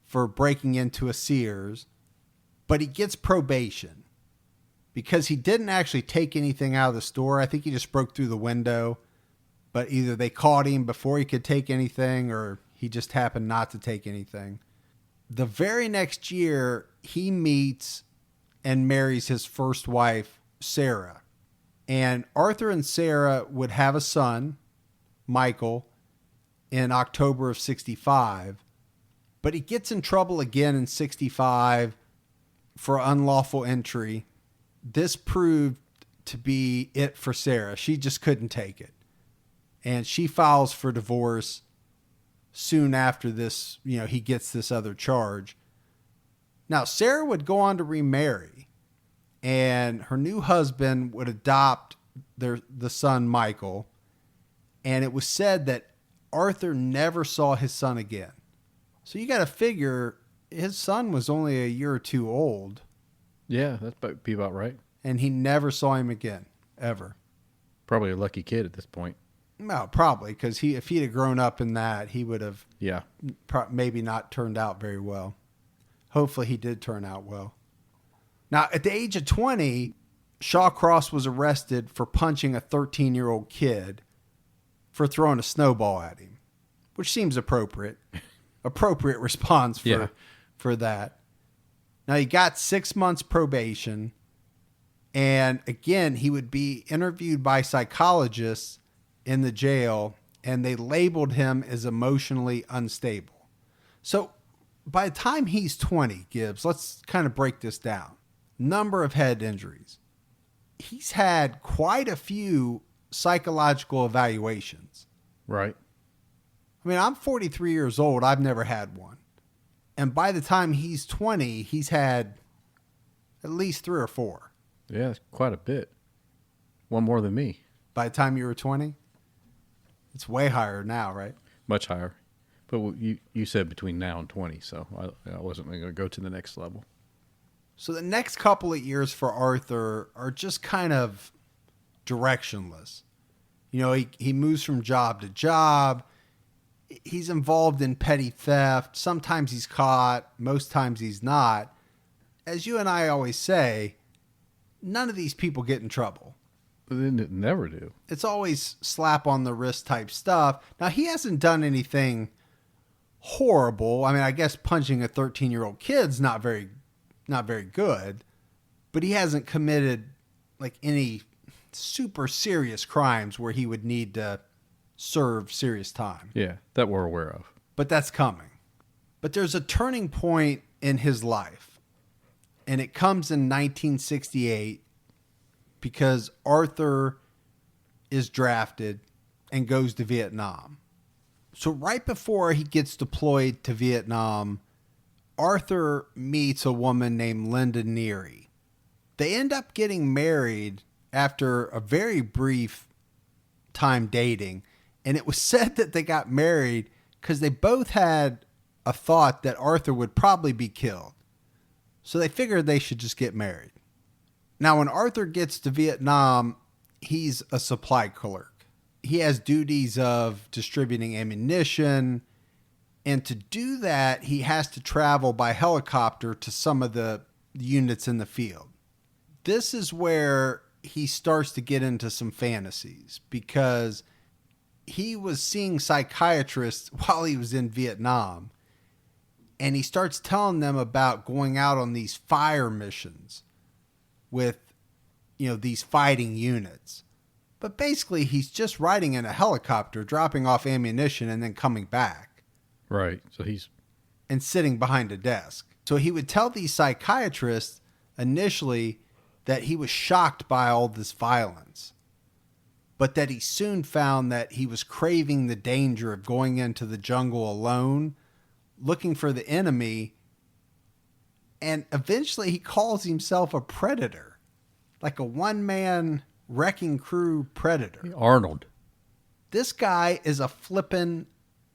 for breaking into a Sears. But he gets probation because he didn't actually take anything out of the store. I think he just broke through the window, but either they caught him before he could take anything or he just happened not to take anything. The very next year, he meets and marries his first wife, Sarah. And Arthur and Sarah would have a son, Michael, in October of 65. But he gets in trouble again in 65 for unlawful entry. This proved to be it for Sarah. She just couldn't take it. And she files for divorce soon after this, he gets this other charge. Now, Sarah would go on to remarry, and her new husband would adopt the son, Michael. And it was said that Arthur never saw his son again. So you got to figure his son was only a year or two old. Yeah, that's be about right. And he never saw him again, ever. Probably a lucky kid at this point. No, probably, because if he'd have grown up in that, he would have maybe not turned out very well. Hopefully he did turn out well. Now, at the age of 20, Shawcross was arrested for punching a 13-year-old kid for throwing a snowball at him, which seems appropriate. Appropriate response for that. Now, he got 6 months probation. And again, he would be interviewed by psychologists in the jail, and they labeled him as emotionally unstable. So by the time he's 20, Gibbs, let's kind of break this down. Number of head injuries. He's had quite a few psychological evaluations. Right. I mean, I'm 43 years old. I've never had one. And by the time he's 20, he's had at least 3 or 4. Yeah, it's quite a bit. One more than me. By the time you were 20? It's way higher now, right? Much higher. But you said between now and 20, so I wasn't going to go to the next level. So the next couple of years for Arthur are just kind of directionless. He moves from job to job. He's involved in petty theft. Sometimes he's caught. Most times he's not. As you and I always say, none of these people get in trouble. They never do. It's always slap on the wrist type stuff. Now, he hasn't done anything horrible. I mean, I guess punching a 13-year-old kid's not very good, but he hasn't committed like any super serious crimes where he would need to serve serious time. Yeah, that we're aware of. But that's coming. But there's a turning point in his life, and it comes in 1968 because Arthur is drafted and goes to Vietnam. So right before he gets deployed to Vietnam, Arthur meets a woman named Linda Neary. They end up getting married after a very brief time dating, and it was said that they got married because they both had a thought that Arthur would probably be killed. So they figured they should just get married. Now, when Arthur gets to Vietnam, he's a supply clerk. He has duties of distributing ammunition, and to do that, he has to travel by helicopter to some of the units in the field. This is where he starts to get into some fantasies because he was seeing psychiatrists while he was in Vietnam, and he starts telling them about going out on these fire missions with, these fighting units. But basically, he's just riding in a helicopter, dropping off ammunition, and then coming back. Right. And sitting behind a desk. So he would tell these psychiatrists initially that he was shocked by all this violence, but that he soon found that he was craving the danger of going into the jungle alone, looking for the enemy, and eventually he calls himself a predator, like a one-man wrecking crew predator. Arnold. This guy is a flippin'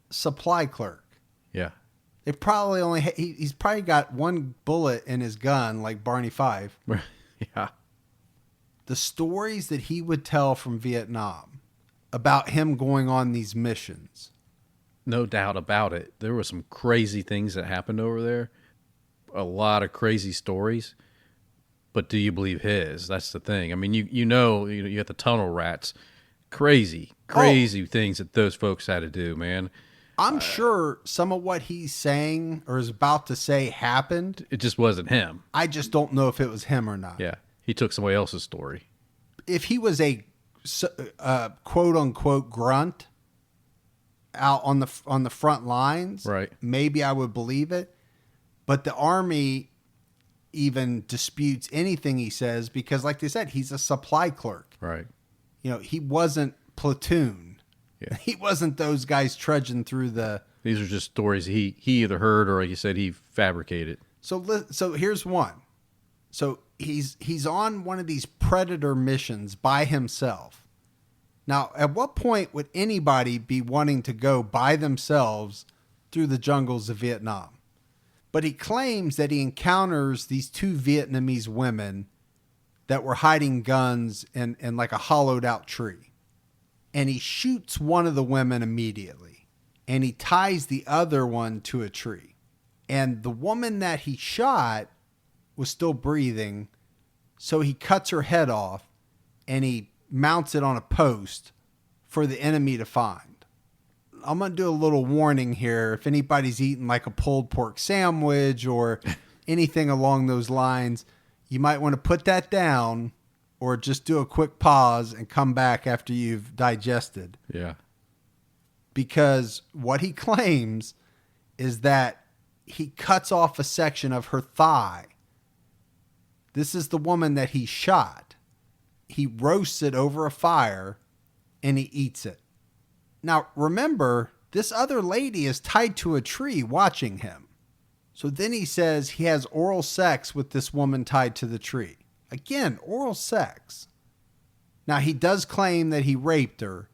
supply clerk. Yeah. They probably he's probably got one bullet in his gun like Barney Fife. Yeah. The stories that he would tell from Vietnam about him going on these missions. No doubt about it. There were some crazy things that happened over there. A lot of crazy stories. But do you believe his? That's the thing. I mean, you got the tunnel rats. Crazy things that those folks had to do, man. I'm sure some of what he's saying or is about to say happened. It just wasn't him. I just don't know if it was him or not. Yeah. He took somebody else's story. If he was a quote unquote grunt out on the front lines, right, maybe I would believe it. But the Army even disputes anything he says because, like they said, he's a supply clerk. Right. He wasn't platoon. Yeah. He wasn't those guys trudging through the... These are just stories he either heard or, like you said, he fabricated. So here's one. So he's on one of these predator missions by himself. Now, at what point would anybody be wanting to go by themselves through the jungles of Vietnam? But he claims that he encounters these two Vietnamese women that were hiding guns in like a hollowed out tree. And he shoots one of the women immediately. And he ties the other one to a tree. And the woman that he shot was still breathing. So he cuts her head off and he mounts it on a post for the enemy to find. I'm going to do a little warning here. If anybody's eating like a pulled pork sandwich or anything along those lines, you might want to put that down or just do a quick pause and come back after you've digested. Yeah. Because what he claims is that he cuts off a section of her thigh. This is the woman that he shot. He roasts it over a fire and he eats it. Now, remember, this other lady is tied to a tree watching him. So then he says he has oral sex with this woman tied to the tree. Again, oral sex. Now, he does claim that he raped her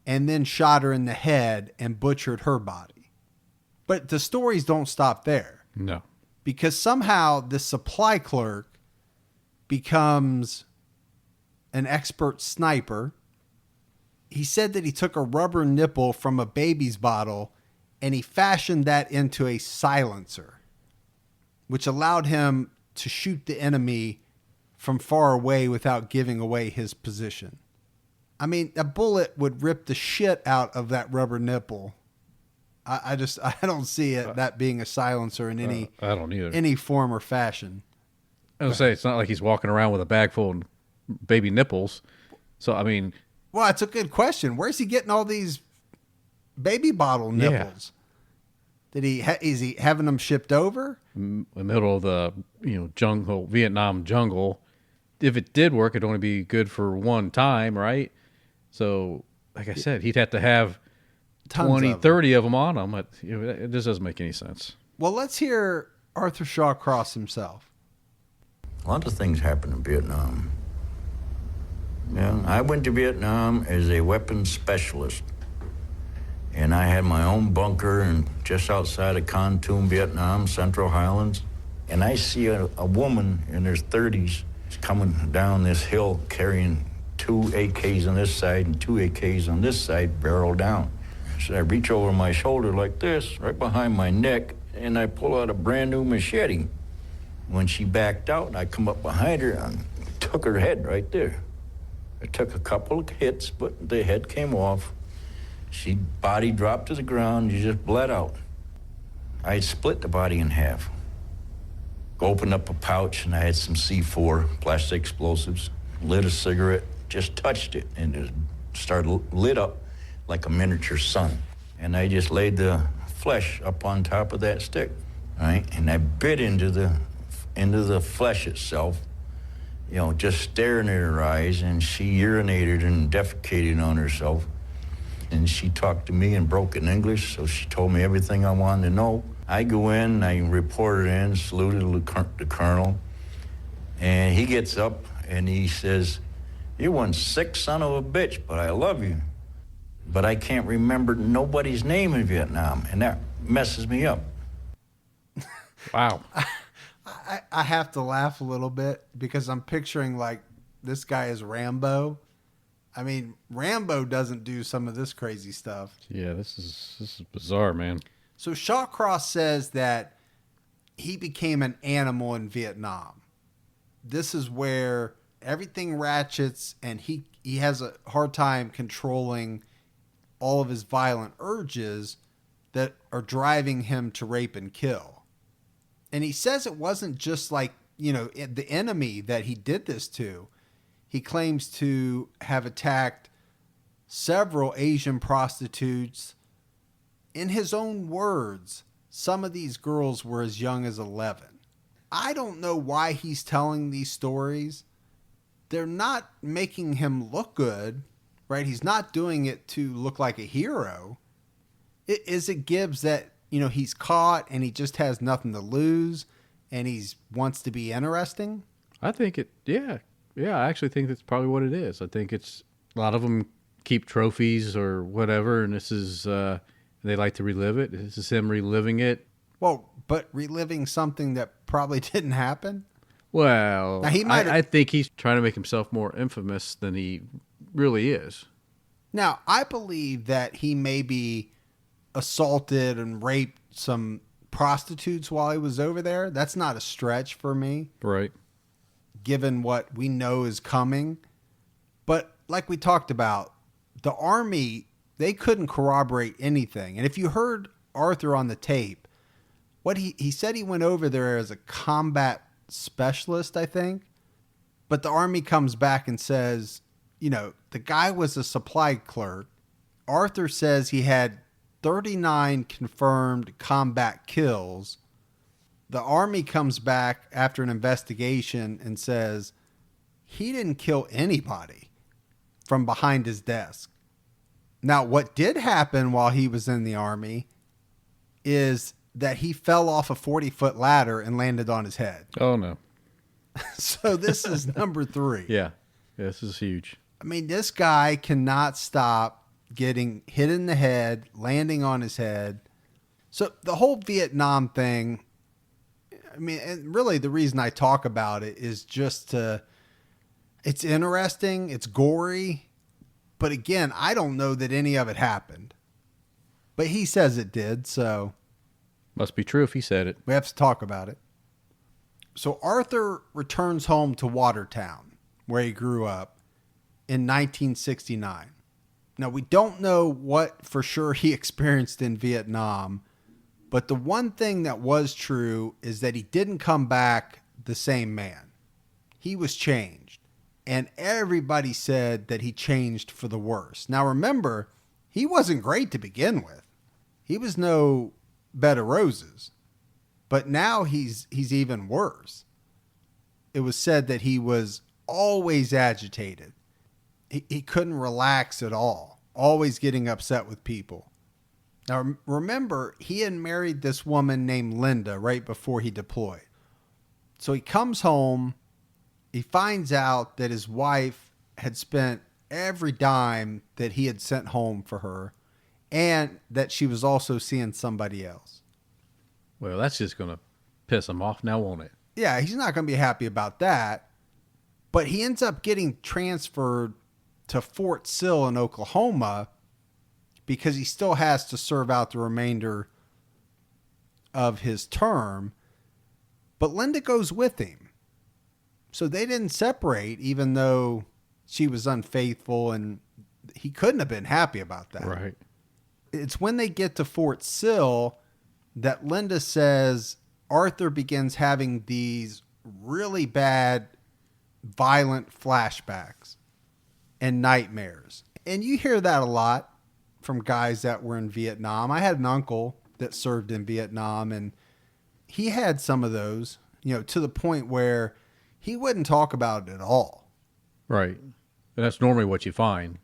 and then shot her in the head and butchered her body. But the stories don't stop there. No. Because somehow this supply clerk becomes an expert sniper. He said that he took a rubber nipple from a baby's bottle and he fashioned that into a silencer, which allowed him to shoot the enemy from far away without giving away his position. I mean, a bullet would rip the shit out of that rubber nipple. I don't see it that being a silencer in I don't either. any form or fashion. I was say it's not like he's walking around with a bag full of baby nipples. So I mean, Well, it's a good question. Where's he getting all these baby bottle nipples? Is he having them shipped over? in the middle of the jungle, Vietnam jungle. If it did work, it'd only be good for one time, right? So, like I said, he'd have to have Tons 20, of 30 of them on him. It just doesn't make any sense. Well, let's hear Arthur Shawcross himself. A lot of things happened in Vietnam. Yeah, I went to Vietnam as a weapons specialist. And I had my own bunker just outside of Con Tum, Vietnam, Central Highlands. And I see a woman in her 30s coming down this hill carrying 2 AKs on this side and 2 AKs on this side, barrel down. So I reach over my shoulder like this, right behind my neck, and I pull out a brand new machete. When she backed out, I come up behind her and took her head right there. I took a couple of hits, but the head came off. She body dropped to the ground, she just bled out. I split the body in half. Opened up a pouch and I had some C4, plastic explosives, lit a cigarette, just touched it, and it started lit up like a miniature sun. And I just laid the flesh up on top of that stick, right? And I bit into the flesh itself, just staring at her eyes, and she urinated and defecated on herself. And she talked to me in broken English, so she told me everything I wanted to know. I go in, I reported in, saluted the colonel, and he gets up and he says, "You're one sick son of a bitch, but I love you." But I can't remember nobody's name in Vietnam, and that messes me up. Wow. I have to laugh a little bit because I'm picturing like this guy is Rambo. I mean, Rambo doesn't do some of this crazy stuff. Yeah, this is bizarre, man. So Shawcross says that he became an animal in Vietnam. This is where everything ratchets and he has a hard time controlling all of his violent urges that are driving him to rape and kill. And he says it wasn't just like, the enemy that he did this to. He claims to have attacked several Asian prostitutes. In his own words, some of these girls were as young as 11. I don't know why he's telling these stories. They're not making him look good, right? He's not doing it to look like a hero. It Gibbs that, he's caught and he just has nothing to lose and he wants to be interesting? I think Yeah, I actually think that's probably what it is. I think it's a lot of them keep trophies or whatever, and this is they like to relive it. This is him reliving it. Well, but reliving something that probably didn't happen? Well, Now, I think he's trying to make himself more infamous than he really is. Now, I believe that he maybe assaulted and raped some prostitutes while he was over there. That's not a stretch for me. Right. Given what we know is coming. But like we talked about, the Army, they couldn't corroborate anything. And if you heard Arthur on the tape, what he said he went over there as a combat specialist, I think. But the Army comes back and says, the guy was a supply clerk. Arthur says he had 39 confirmed combat kills. The Army comes back after an investigation and says he didn't kill anybody from behind his desk. Now, what did happen while he was in the Army is that he fell off a 40-foot ladder and landed on his head. Oh, no. So this is number 3. Yeah, this is huge. I mean, this guy cannot stop getting hit in the head, landing on his head. So the whole Vietnam thing, I mean, and really the reason I talk about it is just it's interesting, it's gory, but again, I don't know that any of it happened. But he says it did, so Must be true if he said it. we have to talk about it. So Arthur returns home to Watertown, where he grew up, in 1969. Now, we don't know what for sure he experienced in Vietnam, but the one thing that was true is that he didn't come back the same man. He was changed, and everybody said that he changed for the worse. Now, remember, he wasn't great to begin with. He was no bed of roses, but now he's even worse. It was said that he was always agitated. He couldn't relax at all, always getting upset with people. Now, remember, he had married this woman named Linda right before he deployed. So he comes home, he finds out that his wife had spent every dime that he had sent home for her, and that she was also seeing somebody else. Well, that's just going to piss him off now, won't it? Yeah, he's not going to be happy about that. But he ends up getting transferred to Fort Sill in Oklahoma because he still has to serve out the remainder of his term. But Linda goes with him. So they didn't separate, even though she was unfaithful, and he couldn't have been happy about that. Right. It's when they get to Fort Sill that Linda says Arthur begins having these really bad, violent flashbacks and nightmares. And you hear that a lot from guys that were in Vietnam. I had an uncle that served in Vietnam, and he had some of those, to the point where he wouldn't talk about it at all. Right. And that's normally what you find.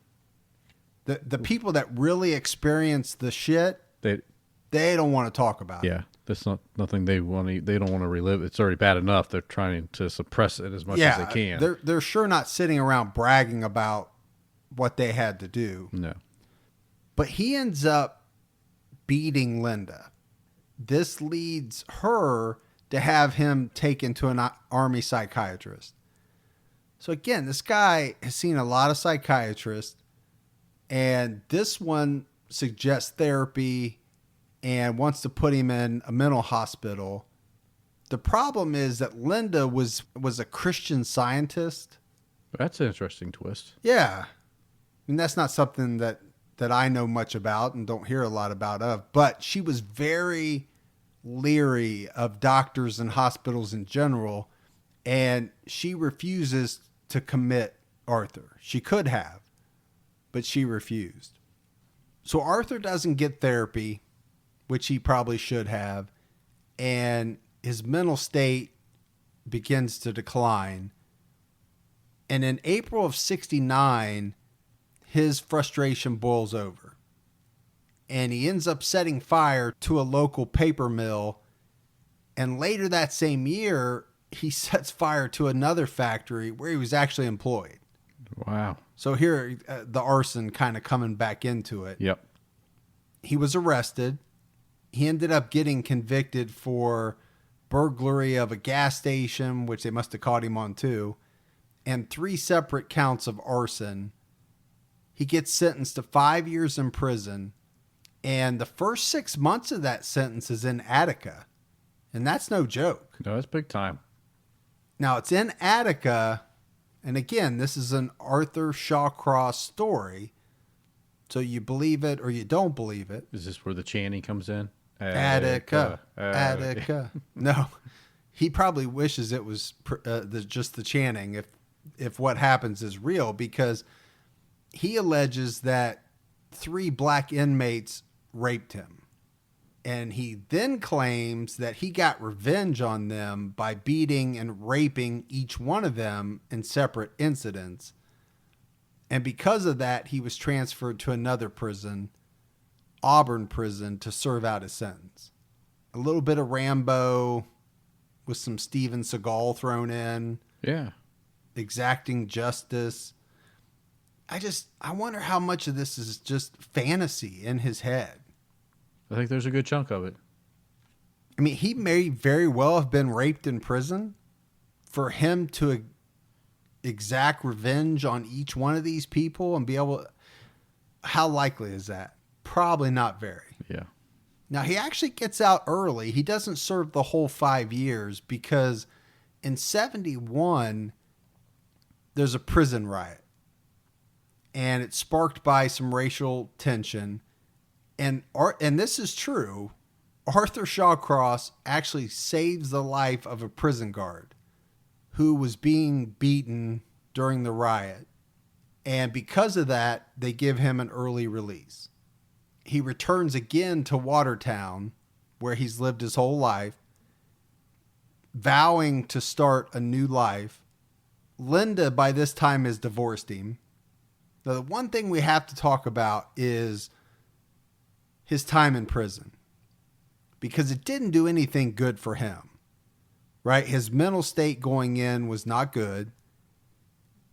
The people that really experience the shit, they don't want to talk about it. Yeah, that's nothing they want to. They don't want to relive. It's already bad enough. They're trying to suppress it as much as they can. They're sure not sitting around bragging about what they had to do. No. But he ends up beating Linda. This leads her to have him taken to an army psychiatrist. So again, this guy has seen a lot of psychiatrists, and this one suggests therapy and wants to put him in a mental hospital. The problem is that Linda was a Christian Scientist. That's an interesting twist. Yeah. I mean, that's not something that I know much about and don't hear a lot about but she was very leery of doctors and hospitals in general, and she refuses to commit Arthur. She could have, but she refused. So Arthur doesn't get therapy, which he probably should have, and his mental state begins to decline. And in April of 1969, his frustration boils over, and he ends up setting fire to a local paper mill. And later that same year, he sets fire to another factory where he was actually employed. Wow. So here, the arson kind of coming back into it. Yep. He was arrested. He ended up getting convicted for burglary of a gas station, which they must have caught him on too, and 3 separate counts of arson. He gets sentenced to 5 years in prison, and the first 6 months of that sentence is in Attica, and that's no joke. No, that's big time. Now, it's in Attica, and again, this is an Arthur Shawcross story, so you believe it or you don't believe it. Is this where the chanting comes in? Attica. No, he probably wishes it was just the chanting if what happens is real, because he alleges that 3 black inmates raped him. And he then claims that he got revenge on them by beating and raping each one of them in separate incidents. And because of that, he was transferred to another prison, Auburn prison, to serve out his sentence. A little bit of Rambo with some Steven Seagal thrown in. Yeah. Exacting justice. I wonder how much of this is just fantasy in his head. I think there's a good chunk of it. I mean, he may very well have been raped in prison. For him to exact revenge on each one of these people and be able... How likely is that? Probably not very. Yeah. Now, he actually gets out early. He doesn't serve the whole 5 years because In 71, there's a prison riot, and it's sparked by some racial tension. And this is true. Arthur Shawcross actually saves the life of a prison guard who was being beaten during the riot. And because of that, they give him an early release. He returns again to Watertown, where he's lived his whole life, vowing to start a new life. Linda, by this time, has divorced him. Now, the one thing we have to talk about is his time in prison, because it didn't do anything good for him, right? His mental state going in was not good.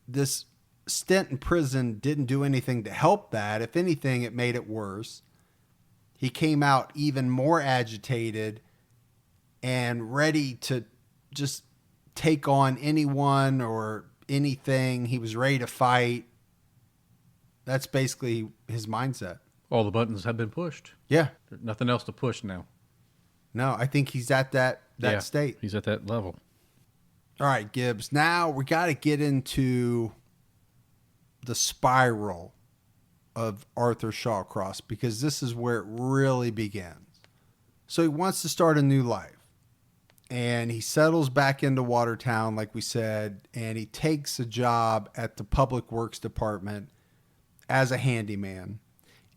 This stint in prison didn't do anything to help that. If anything, it made it worse. He came out even more agitated and ready to just take on anyone or anything. He was ready to fight. That's basically his mindset. All the buttons have been pushed. Yeah. There's nothing else to push now. No, I think he's at that state. He's at that level. All right, Gibbs. Now we got to get into the spiral of Arthur Shawcross, because this is where it really begins. So he wants to start a new life, and he settles back into Watertown, like we said, and he takes a job at the Public Works Department as a handyman.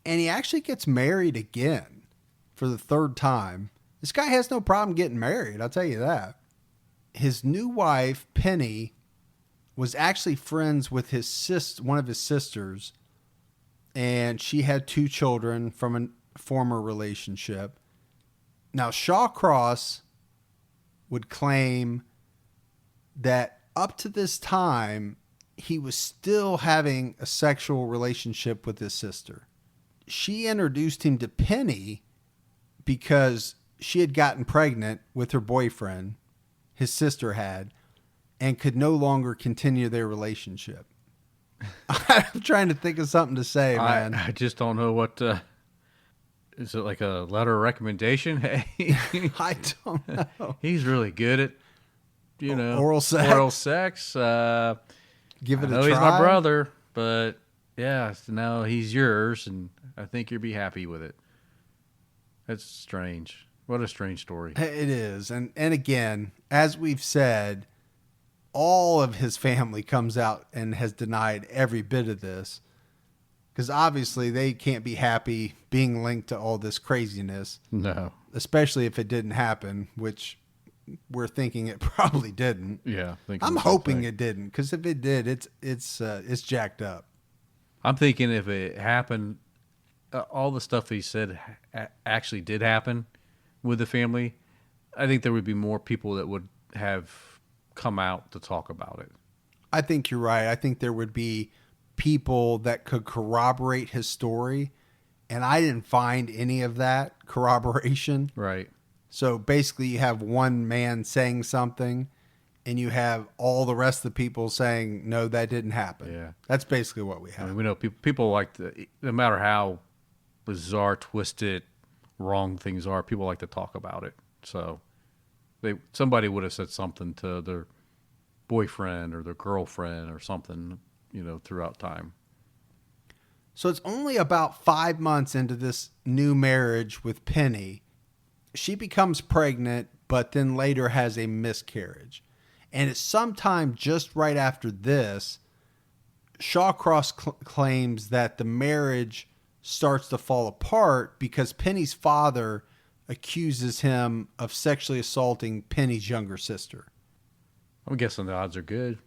And he actually gets married again for the third time. This guy has no problem getting married, I'll tell you that. His new wife, Penny, was actually friends with one of his sisters, and she had 2 children from a former relationship. Now, Shawcross would claim that up to this time, he was still having a sexual relationship with his sister. She introduced him to Penny because she had gotten pregnant with her boyfriend, his sister had, and could no longer continue their relationship. I'm trying to think of something to say, man. I just don't know what... is it like a letter of recommendation? Hey, I don't know. He's really good at, oral sex. Oral sex. Give it a I know try. he's my brother, but yeah, so now he's yours, and I think you'll be happy with it. That's strange. What a strange story. It is. And again, as we've said, all of his family comes out and has denied every bit of this, because obviously they can't be happy being linked to all this craziness. No. Especially if it didn't happen, which we're thinking it probably didn't. Yeah. I'm hoping it didn't, because if it did, it's jacked up. I'm thinking if it happened, all the stuff he said actually did happen with the family, I think there would be more people that would have come out to talk about it. I think you're right. I think there would be people that could corroborate his story, and I didn't find any of that corroboration. Right. So basically you have one man saying something, and you have all the rest of the people saying, no, that didn't happen. Yeah. That's basically what we have. I mean, we know people like no matter how bizarre, twisted, wrong things are, people like to talk about it. So somebody would have said something to their boyfriend or their girlfriend or something, throughout time. So it's only about 5 months into this new marriage with Penny. She becomes pregnant, but then later has a miscarriage. And it's sometime just right after this, Shawcross claims that the marriage starts to fall apart because Penny's father accuses him of sexually assaulting Penny's younger sister. I'm guessing the odds are good.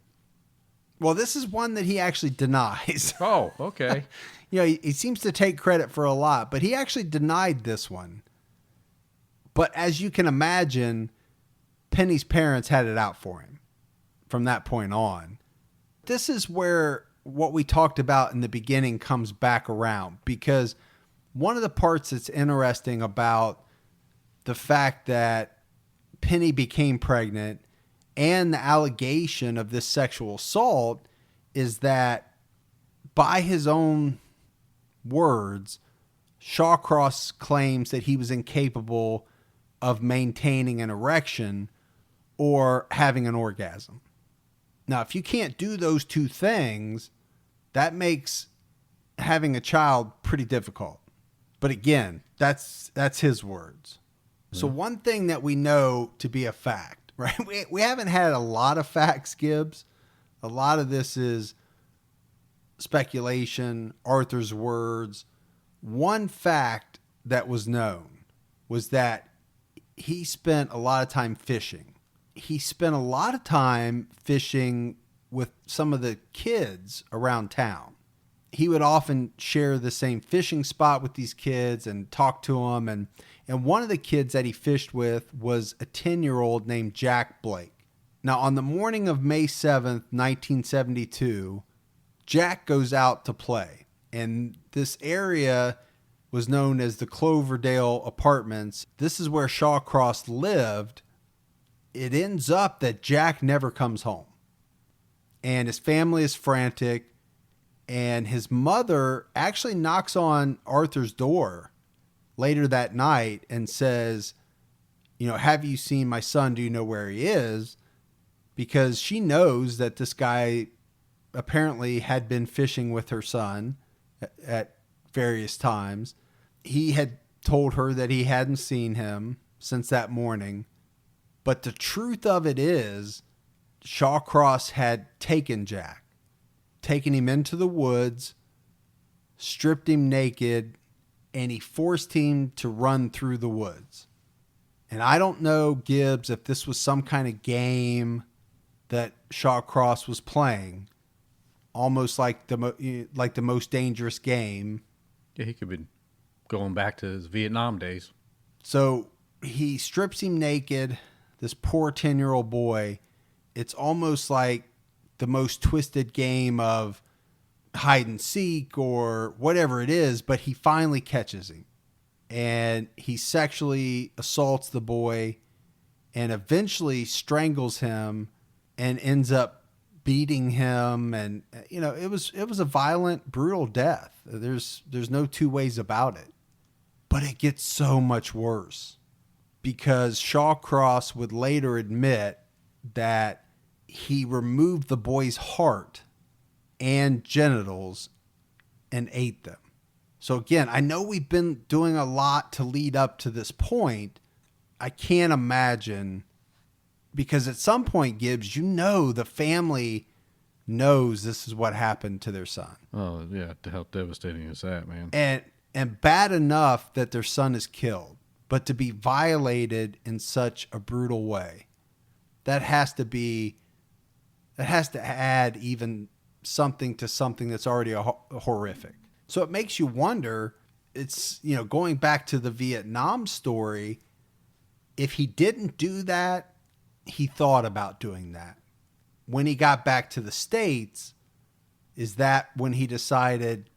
Well, this is one that he actually denies. Oh, okay. He seems to take credit for a lot, but he actually denied this one. But as you can imagine, Penny's parents had it out for him from that point on. This is where what we talked about in the beginning comes back around, because one of the parts that's interesting about the fact that Penny became pregnant and the allegation of this sexual assault is that, by his own words, Shawcross claims that he was incapable of maintaining an erection or having an orgasm. Now, if you can't do those two things, that makes having a child pretty difficult. But again, that's his words. So one thing that we know to be a fact, right? We haven't had a lot of facts, Gibbs. A lot of this is speculation, Arthur's words. One fact that was known was that he spent a lot of time fishing. He spent a lot of time fishing with some of the kids around town. He would often share the same fishing spot with these kids and talk to them. And one of the kids that he fished with was a 10-year-old named Jack Blake. Now, on the morning of May 7th, 1972, Jack goes out to play. And this area was known as the Cloverdale Apartments. This is where Shawcross lived. It ends up that Jack never comes home. And his family is frantic. And his mother actually knocks on Arthur's door later that night and says, have you seen my son? Do you know where he is? Because she knows that this guy apparently had been fishing with her son at various times. He had told her that he hadn't seen him since that morning. But the truth of it is, Shawcross had taken Jack, taken him into the woods, stripped him naked, and he forced him to run through the woods. And I don't know, Gibbs, if this was some kind of game that Shawcross was playing, almost like the most dangerous game. Yeah, he could be going back to his Vietnam days. So he strips him naked, this poor 10-year-old boy. It's almost like the most twisted game of hide and seek or whatever it is, but he finally catches him. And he sexually assaults the boy and eventually strangles him and ends up beating him. And, it was a violent, brutal death. There's no two ways about it. But it gets so much worse because Shawcross would later admit that he removed the boy's heart and genitals and ate them. So again, I know we've been doing a lot to lead up to this point. I can't imagine, because at some point, Gibbs, the family knows this is what happened to their son. Oh, yeah. How devastating is that, man? And bad enough that their son is killed, but to be violated in such a brutal way, that has to add even something to something that's already horrific. So it makes you wonder, it's, going back to the Vietnam story, if he didn't do that, he thought about doing that. When he got back to the States, is that when he decided,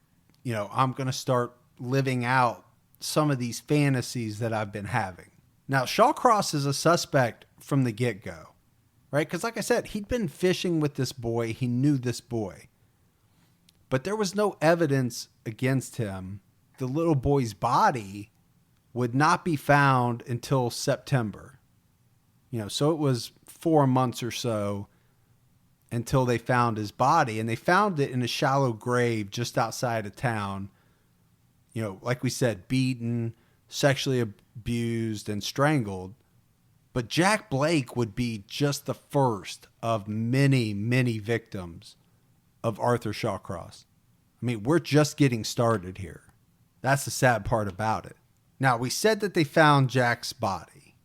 I'm going to start living out some of these fantasies that I've been having? Now, Shawcross is a suspect from the get-go, right? Because like I said, he'd been fishing with this boy. He knew this boy. But there was no evidence against him. The little boy's body would not be found until September. So it was 4 months or so until they found his body. And they found it in a shallow grave just outside of town. Like we said, beaten, sexually abused, and strangled. But Jack Blake would be just the first of many, many victims of Arthur Shawcross. I mean, we're just getting started here. That's the sad part about it. Now, we said that they found Jack's body,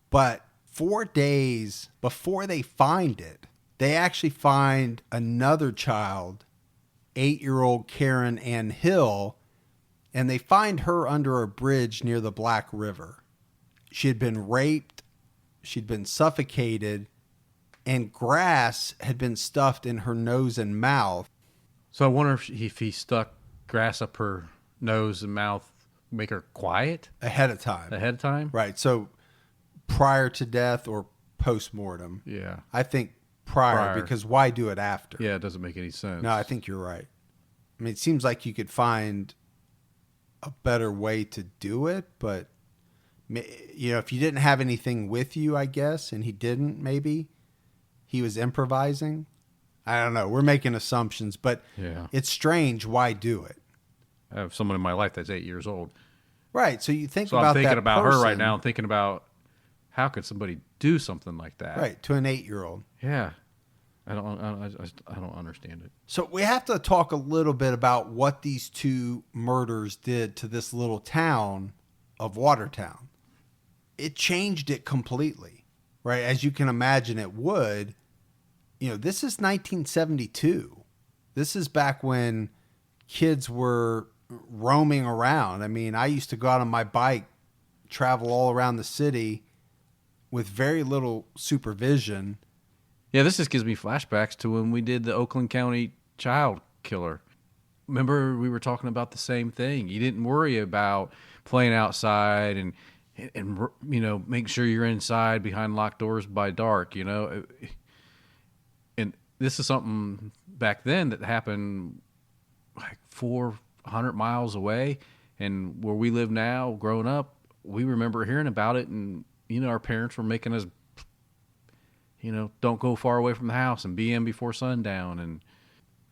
but 4 days before they find it, they actually find another child, 8-year-old Karen Ann Hill, and they find her under a bridge near the Black River. She had been raped, she'd been suffocated, and grass had been stuffed in her nose and mouth. So I wonder if he stuck grass up her nose and mouth, make her quiet? Ahead of time. Ahead of time? Right. So prior to death or post-mortem. Yeah. I think prior, because why do it after? Yeah, it doesn't make any sense. No, I think you're right. I mean, it seems like you could find a better way to do it, but You know, if you didn't have anything with you, I guess, and he didn't, maybe he was improvising. I don't know. We're making assumptions, but Yeah. it's strange. Why do it? I have someone in my life that's 8 years old. Right. So you think So about I'm thinking that about her right person, now. I'm thinking about how could somebody do something like that? right, to an 8-year-old. Yeah. I don't understand it. So we have to talk a little bit about what these two murders did to this little town of Watertown. It changed it completely, right? As you can imagine it would. You know, this is 1972. This is back when kids were roaming around. I mean, I used to go out on my bike, travel all around the city with very little supervision. Yeah, this just gives me flashbacks to when we did the Oakland County child killer. Remember, we were talking about the same thing. You didn't worry about playing outside and you know, make sure you're inside behind locked doors by dark, you know. And this is something back then that happened like 400 miles away. And where we live now, growing up, we remember hearing about it. And, you know, our parents were making us, you know, don't go far away from the house and be in before sundown. And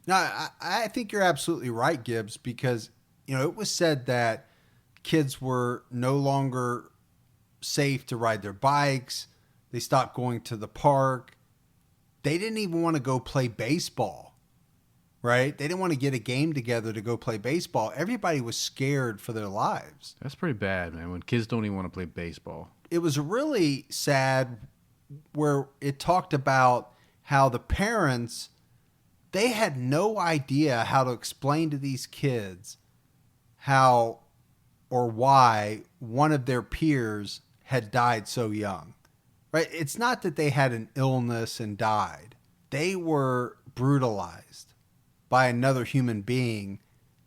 No, I think you're absolutely right, Gibbs, because, you know, it was said that kids were no longer safe to ride their bikes. They stopped going to the park. They didn't even want to go play baseball, right? They didn't want to get a game together to go play baseball. Everybody was scared for their lives. that's pretty bad, man, when kids don't even want to play baseball. It was really sad where it talked about how the parents, they had no idea how to explain to these kids how or why one of their peers had died so young, right? It's not that they had an illness and died. They were brutalized by another human being.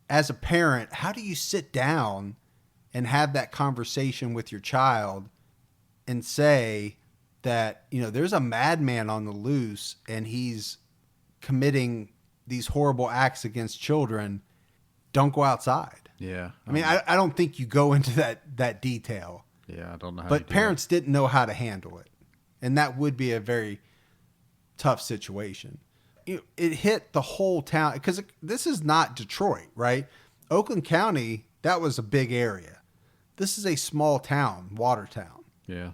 As a parent, how do you sit down and have that conversation with your child and say that, you know, there's a madman on the loose and he's committing these horrible acts against children? Don't go outside. Yeah. I mean, I don't think you go into that detail. Yeah, I don't know how But you do parents didn't know how to handle it. And that would be a very tough situation. It hit the whole town because this is not Detroit, right? Oakland County, that was a big area. This is a small town, Watertown. it. Yeah.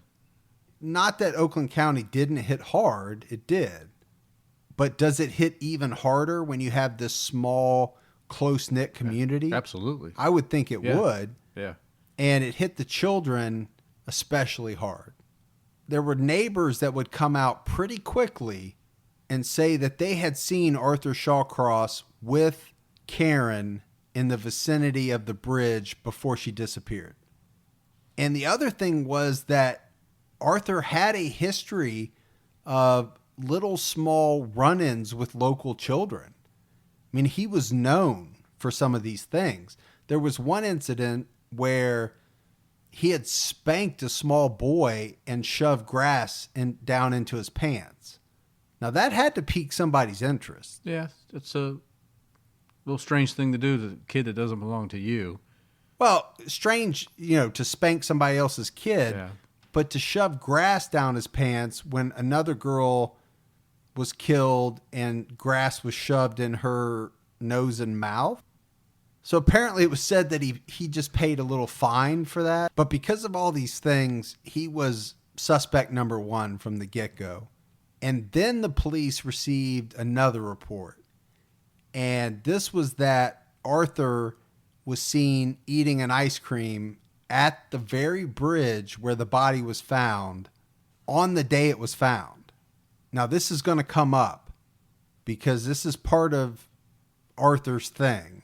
Not that Oakland County didn't hit hard, it did. But does it hit even harder when you have this small, close-knit community? Absolutely. I would think it Yeah. would. Yeah. And it hit the children especially hard. There were neighbors that would come out pretty quickly and say that they had seen Arthur Shawcross with Karen in the vicinity of the bridge before she disappeared. And the other thing was that Arthur had a history of little small run-ins with local children. I mean, he was known for some of these things. There was one incident where he had spanked a small boy and shoved grass down into his pants. Now, that had to pique somebody's interest. Yeah. It's a little strange thing to do to a kid that doesn't belong to you. Well, strange, you know, to spank somebody else's kid, Yeah. but to shove grass down his pants when another girl was killed and grass was shoved in her nose and mouth. So apparently it was said that he just paid a little fine for that. But because of all these things, he was suspect number one from the get-go. And then the police received another report. And this was that Arthur was seen eating an ice cream at the very bridge where the body was found on the day it was found. Now, this is going to come up because this is part of Arthur's thing.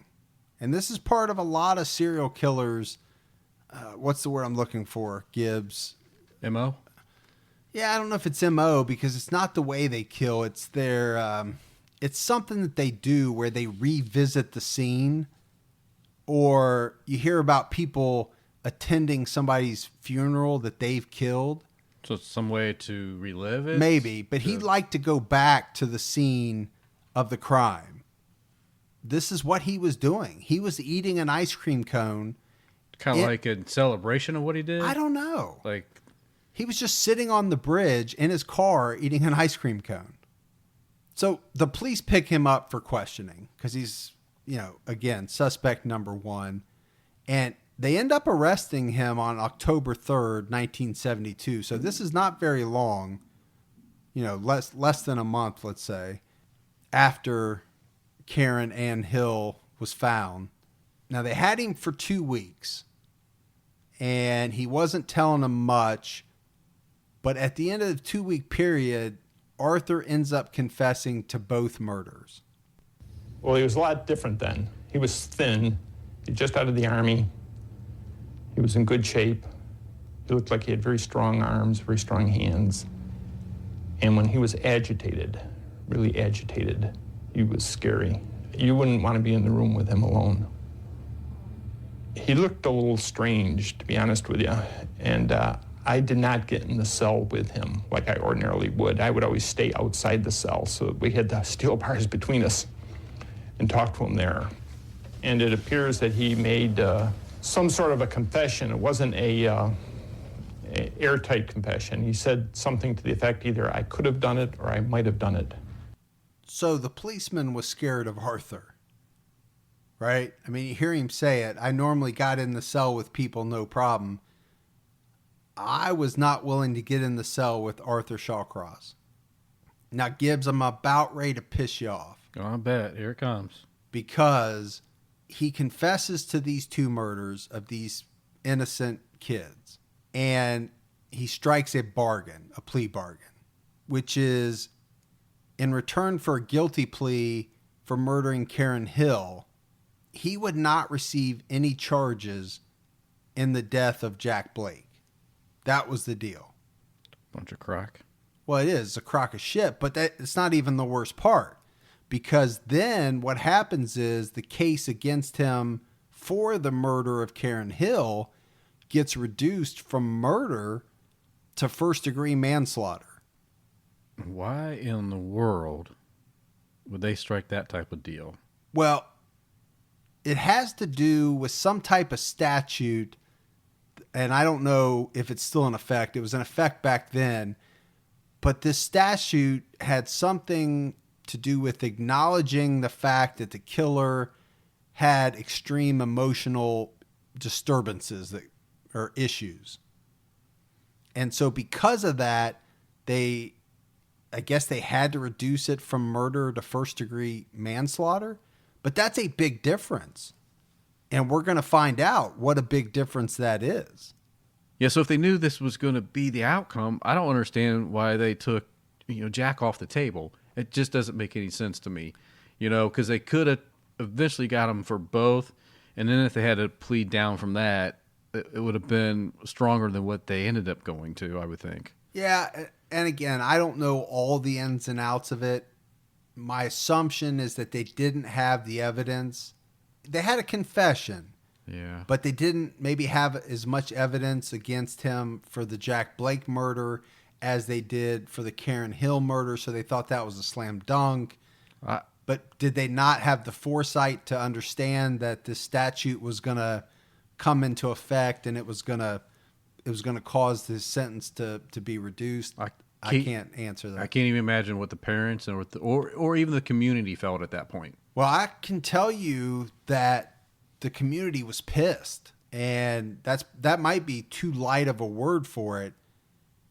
And this is part of a lot of serial killers. What's the word I'm looking for, Gibbs? M.O.? Yeah, I don't know if it's MO because it's not the way they kill. It's their, it's something that they do where they revisit the scene, or you hear about people attending somebody's funeral that they've killed. So it's some way to relive it? Maybe, but he'd like to go back to the scene of the crime. This is what he was doing. He was eating an ice cream cone Kind of like a celebration of what he did? I don't know. Like, He was just sitting on the bridge in his car eating an ice cream cone. So the police pick him up for questioning because he's, again, suspect number one. And they end up arresting him on October 3rd, 1972. So this is not very long, less than a month, let's say, after Karen Ann Hill was found. Now, they had him for 2 weeks, and he wasn't telling them much. But at the end of the 2-week period, Arthur ends up confessing to both murders. Well, he was a lot different then. He was thin. He just out of the Army. He was in good shape. He looked like he had very strong arms, very strong hands. And when he was agitated, really agitated, he was scary. You wouldn't want to be in the room with him alone. He looked a little strange, to be honest with you. And I did not get in the cell with him like I ordinarily would. I would always stay outside the cell so that we had the steel bars between us and talk to him there. And it appears that he made some sort of a confession. It wasn't a airtight confession. He said something to the effect either I could have done it or I might have done it. So the policeman was scared of Arthur, right? I mean, you hear him say it. I normally got in the cell with people, no problem. I was not willing to get in the cell with Arthur Shawcross. Now, Gibbs, I'm about ready to piss you off. oh, I bet. Here it comes. Because he confesses to these 2 murders of these innocent kids. And he strikes a bargain, a plea bargain, which is in return for a guilty plea for murdering Karen Hill, he would not receive any charges in the death of Jack Blake. That was the deal. Bunch of crock. Well, it is a crock of shit, but it's not even the worst part. Because then what happens is the case against him for the murder of Karen Hill gets reduced from murder to first-degree manslaughter. Why in the world would they strike that type of deal? Well, it has to do with some type of statute, and I don't know if it's still in effect. It was in effect back then, but this statute had something to do with acknowledging the fact that the killer had extreme emotional disturbances or issues. And so because of that, I guess they had to reduce it from murder to first degree manslaughter, but that's a big difference. And we're going to find out what a big difference that is. Yeah, so if they knew this was going to be the outcome, I don't understand why they took, Jack off the table. It just doesn't make any sense to me, because they could have eventually got him for both. And then if they had to plead down from that, it would have been stronger than what they ended up going to, I would think. Yeah. And again, I don't know all the ins and outs of it. My assumption is that they didn't have the evidence. They had a confession. Yeah. But they didn't maybe have as much evidence against him for the Jack Blake murder as they did for the Karen Hill murder, so they thought that was a slam dunk. But did they not have the foresight to understand that this statute was going to come into effect and it was going to cause this sentence to be reduced? I can't answer that. I can't even imagine what the parents or even the community felt at that point. Well, I can tell you that the community was pissed, and that might be too light of a word for it.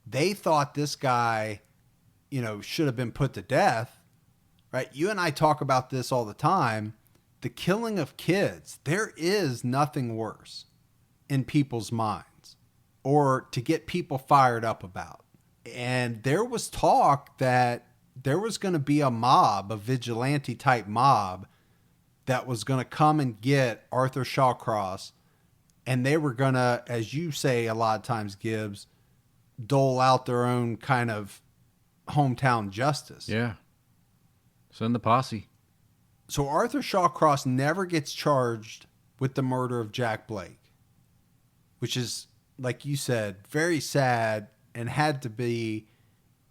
They thought this guy, should have been put to death, right? You and I talk about this all the time. The killing of kids, there is nothing worse in people's minds or to get people fired up about. And there was talk that there was going to be a mob, a vigilante type mob that was going to come and get Arthur Shawcross. And they were going to, as you say a lot of times, Gibbs, dole out their own kind of hometown justice. Yeah. Send the posse. So Arthur Shawcross never gets charged with the murder of Jack Blake, which is, like you said, very sad and had to be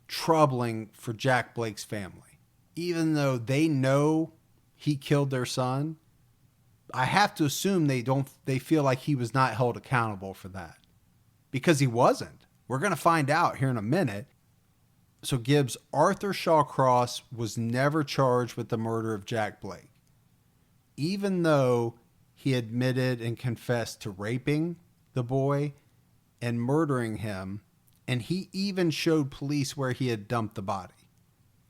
troubling for Jack Blake's family. Even though they know he killed their son, I have to assume they feel like he was not held accountable for that, because he wasn't. We're going to find out here in a minute. So Gibbs, Arthur Shawcross was never charged with the murder of Jack Blake, even though he admitted and confessed to raping the boy and murdering him. And he even showed police where he had dumped the body.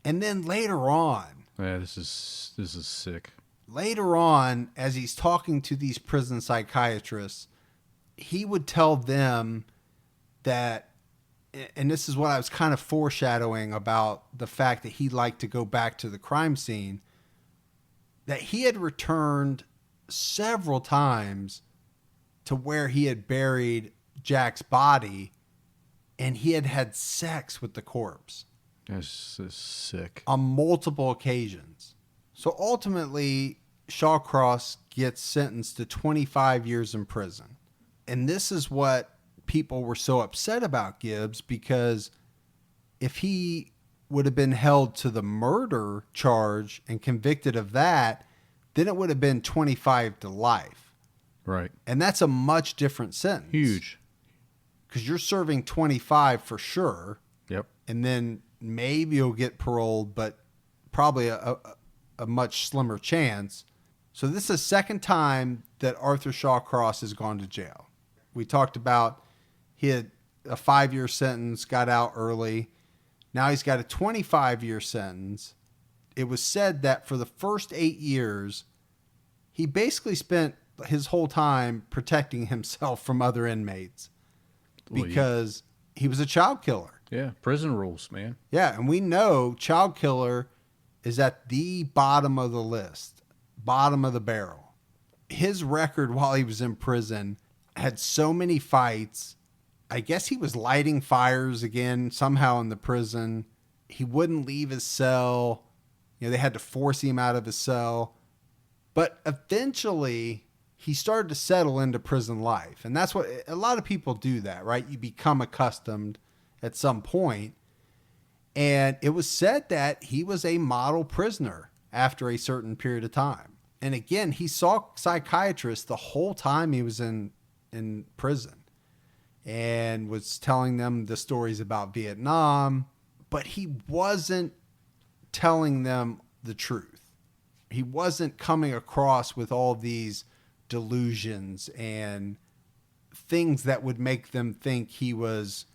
And then later on, Yeah, this is sick. Later on, as he's talking to these prison psychiatrists, he would tell them that, and this is what I was kind of foreshadowing about the fact that he liked to go back to the crime scene, that he had returned several times to where he had buried Jack's body, and he had had sex with the corpse. That's sick. On multiple occasions. So ultimately, Shawcross gets sentenced to 25 years in prison. And this is what people were so upset about Gibbs, because if he would have been held to the murder charge and convicted of that, then it would have been 25 to life. Right. And that's a much different sentence. Huge. Because you're serving 25 for sure. Yep. And then maybe you'll get paroled, but probably a much slimmer chance. So this is the second time that Arthur Shawcross has gone to jail. We talked about he had a 5-year sentence, got out early. Now he's got a 25-year sentence. It was said that for the first 8 years, he basically spent his whole time protecting himself from other inmates because he was a child killer. Yeah, prison rules, man. Yeah, and we know child killer is at the bottom of the list, bottom of the barrel. His record while he was in prison had so many fights. I guess he was lighting fires again somehow in the prison. He wouldn't leave his cell. They had to force him out of his cell. But eventually, he started to settle into prison life. And that's what a lot of people do that, right? You become accustomed at some point. And it was said that he was a model prisoner after a certain period of time. And again, he saw psychiatrists the whole time he was in prison and was telling them the stories about Vietnam, but he wasn't telling them the truth. He wasn't coming across with all these delusions and things that would make them think he was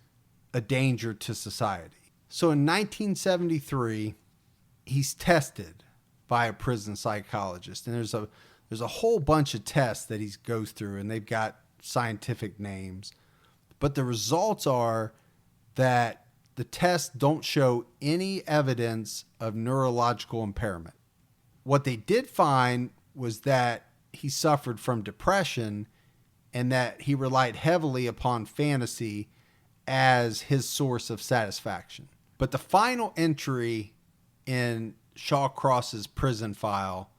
a danger to society. So in 1973, he's tested by a prison psychologist, and there's a whole bunch of tests that he goes through, and they've got scientific names. But the results are that the tests don't show any evidence of neurological impairment. What they did find was that he suffered from depression and that he relied heavily upon fantasy as his source of satisfaction. But the final entry in Shawcross's prison file,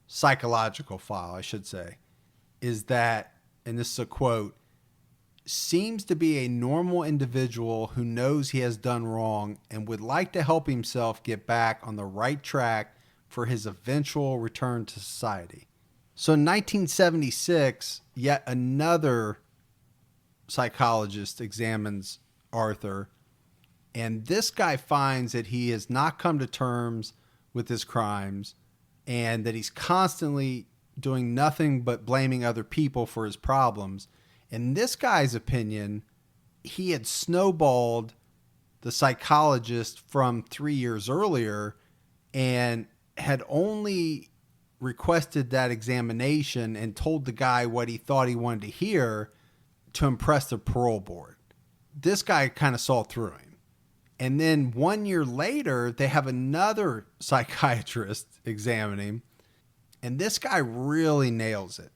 psychological file, I should say, is that, and this is a quote, seems to be a normal individual who knows he has done wrong and would like to help himself get back on the right track for his eventual return to society. So in 1976, yet another psychologist examines Arthur, and this guy finds that he has not come to terms with his crimes and that he's constantly doing nothing but blaming other people for his problems. In this guy's opinion, he had snowballed the psychologist from 3 years earlier and had only requested that examination and told the guy what he thought he wanted to hear to impress the parole board. This guy kind of saw through him. And then 1 year later, they have another psychiatrist examine him. And this guy really nails it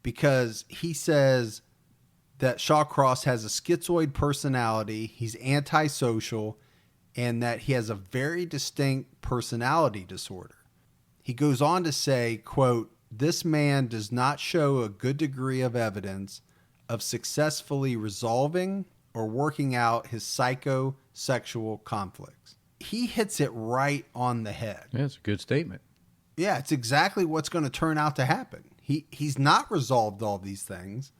because he says that Shawcross has a schizoid personality, he's antisocial, and that he has a very distinct personality disorder. He goes on to say, quote, "This man does not show a good degree of evidence of successfully resolving or working out his psychosexual conflicts." He hits it right on the head. Yeah, it's a good statement. Yeah, it's exactly what's going to turn out to happen. He's not resolved all these things.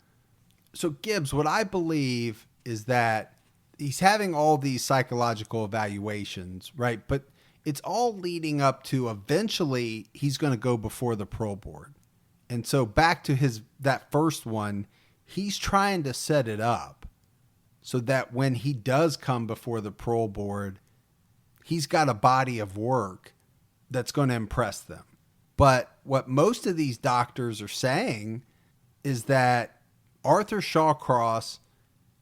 So Gibbs, what I believe is that he's having all these psychological evaluations, right? But it's all leading up to eventually he's going to go before the parole board. And so back to that first one, he's trying to set it up so that when he does come before the parole board, he's got a body of work that's going to impress them. But what most of these doctors are saying is that Arthur Shawcross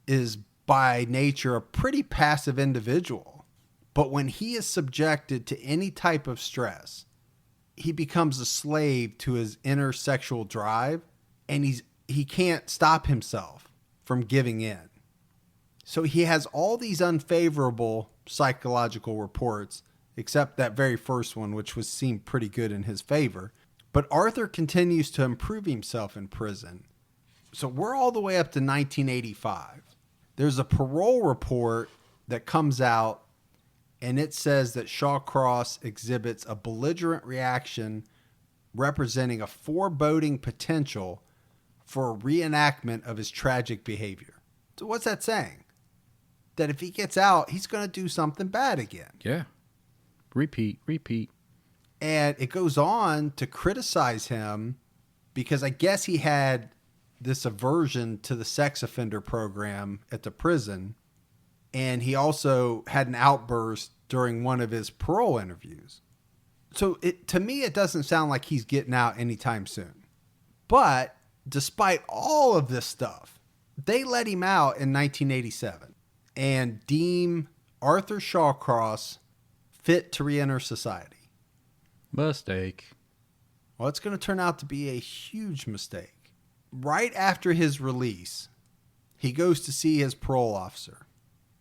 is by nature a pretty passive individual. But when he is subjected to any type of stress, he becomes a slave to his inner sexual drive, and he can't stop himself from giving in. So he has all these unfavorable psychological reports, except that very first one, which seemed pretty good in his favor. But Arthur continues to improve himself in prison. So we're all the way up to 1985. There's a parole report that comes out, and it says that Shawcross exhibits a belligerent reaction representing a foreboding potential for a reenactment of his tragic behavior. So what's that saying? That if he gets out, he's going to do something bad again. Yeah. Repeat. And it goes on to criticize him because I guess he had this aversion to the sex offender program at the prison. And he also had an outburst during one of his parole interviews. So to me, it doesn't sound like he's getting out anytime soon. But despite all of this stuff, they let him out in 1987 and deem Arthur Shawcross fit to reenter society. Mistake. Well, it's going to turn out to be a huge mistake. Right after his release, he goes to see his parole officer.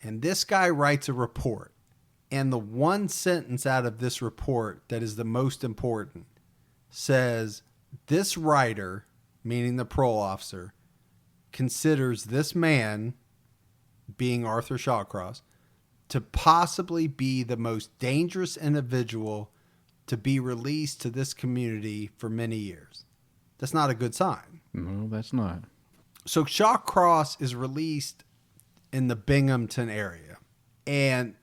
And this guy writes a report. And the one sentence out of this report that is the most important says, this writer, meaning the parole officer, considers this man, being Arthur Shawcross, to possibly be the most dangerous individual to be released to this community for many years. That's not a good sign. No, that's not. So Shawcross is released in the Binghamton area. And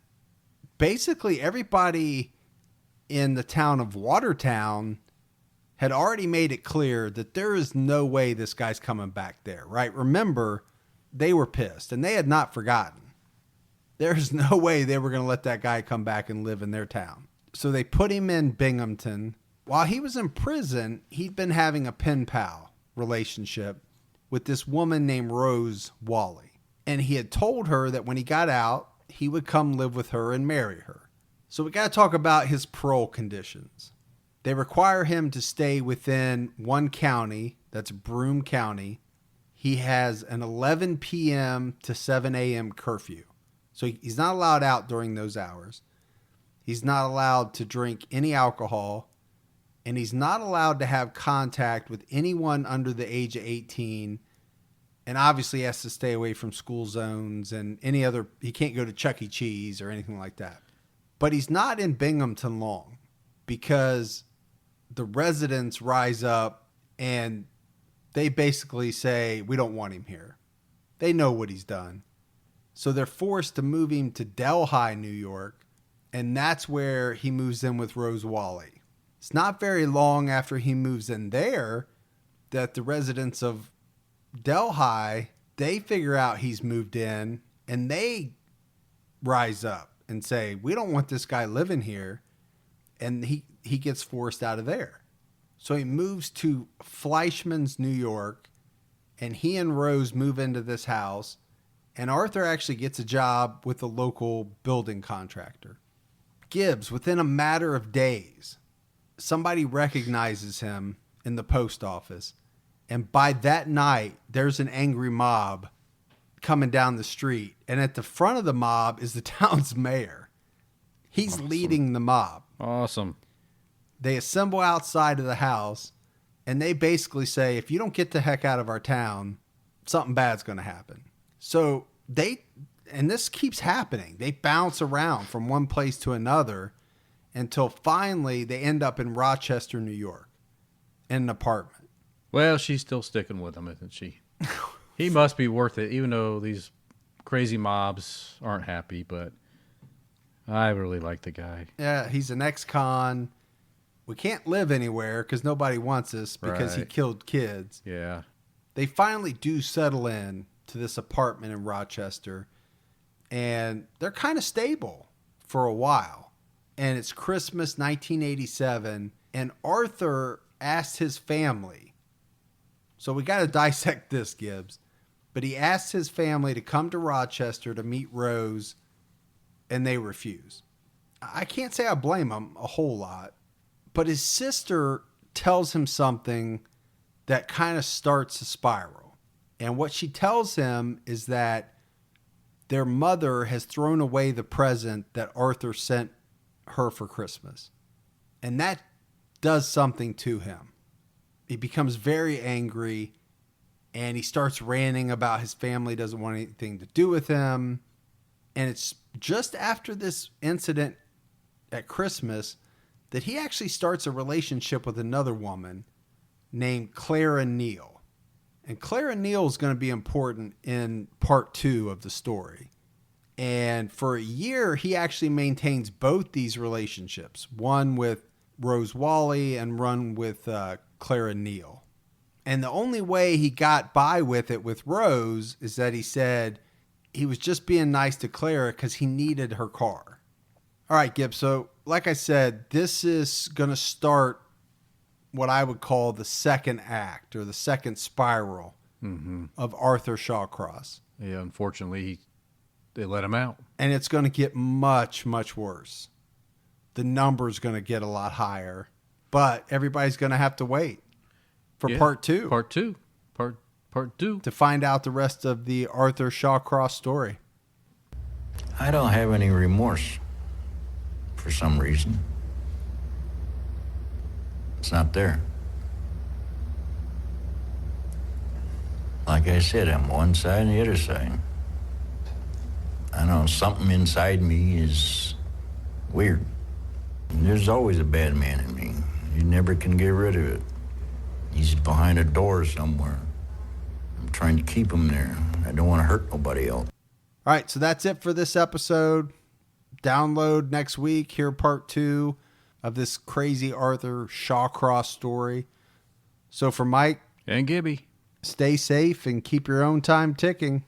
basically everybody in the town of Watertown had already made it clear that there is no way this guy's coming back there, right? Remember, they were pissed and they had not forgotten. There's no way they were going to let that guy come back and live in their town. So they put him in Binghamton. While he was in prison, he'd been having a pen pal relationship with this woman named Rose Wally. And he had told her that when he got out, he would come live with her and marry her. So we got to talk about his parole conditions. They require him to stay within one county, that's Broome County. He has an 11 p.m. to 7 a.m. curfew. So he's not allowed out during those hours. He's not allowed to drink any alcohol. And he's not allowed to have contact with anyone under the age of 18. And obviously he has to stay away from school zones and any other. He can't go to Chuck E. Cheese or anything like that. But he's not in Binghamton long because the residents rise up and they basically say, we don't want him here. They know what he's done. So they're forced to move him to Delhi, New York. And that's where he moves in with Rose Wally. It's not very long after he moves in there that the residents of Delhi, they figure out he's moved in and they rise up and say, we don't want this guy living here. And he gets forced out of there. So he moves to Fleischman's, New York, and he and Rose move into this house. And Arthur actually gets a job with a local building contractor. Gibbs, within a matter of days, somebody recognizes him in the post office. And by that night, there's an angry mob coming down the street. And at the front of the mob is the town's mayor. He's leading the mob. Awesome. They assemble outside of the house, and they basically say, if you don't get the heck out of our town, something bad's going to happen. So and this keeps happening. They bounce around from one place to another until finally they end up in Rochester, New York, in an apartment. Well, she's still sticking with him, isn't she? He must be worth it, even though these crazy mobs aren't happy, but I really like the guy. Yeah, he's an ex-con. We can't live anywhere because nobody wants us because he killed kids. Yeah. They finally do settle in to this apartment in Rochester, and they're kind of stable for a while. And it's Christmas 1987, and Arthur asked his family. So we got to dissect this, Gibbs. But he asked his family to come to Rochester to meet Rose, and they refuse. I can't say I blame him a whole lot, but his sister tells him something that kind of starts a spiral. And what she tells him is that their mother has thrown away the present that Arthur sent her for Christmas. And that does something to him. He becomes very angry, and he starts ranting about his family doesn't want anything to do with him. And it's just after this incident at Christmas that he actually starts a relationship with another woman named Clara Neal. And Clara Neal is going to be important in part 2 of the story. And for a year, he actually maintains both these relationships, one with Rose Wally and one with Clara Neal. And the only way he got by with it with Rose is that he said he was just being nice to Clara because he needed her car. All right, Gibbs. So like I said, this is going to start what I would call the second act or the second spiral of Arthur Shawcross. Yeah, unfortunately, they let him out. And it's going to get much, much worse. The number's going to get a lot higher, but everybody's going to have to wait for part 2. Part 2. Part 2. To find out the rest of the Arthur Shawcross story. I don't have any remorse for some reason. It's not there. Like I said, I'm one side and the other side. I know something inside me is weird. And there's always a bad man in me. You never can get rid of it. He's behind a door somewhere. I'm trying to keep him there. I don't want to hurt nobody else. All right, so that's it for this episode. Download next week, hear part 2 of this crazy Arthur Shawcross story. So for Mike and Gibby, stay safe and keep your own time ticking.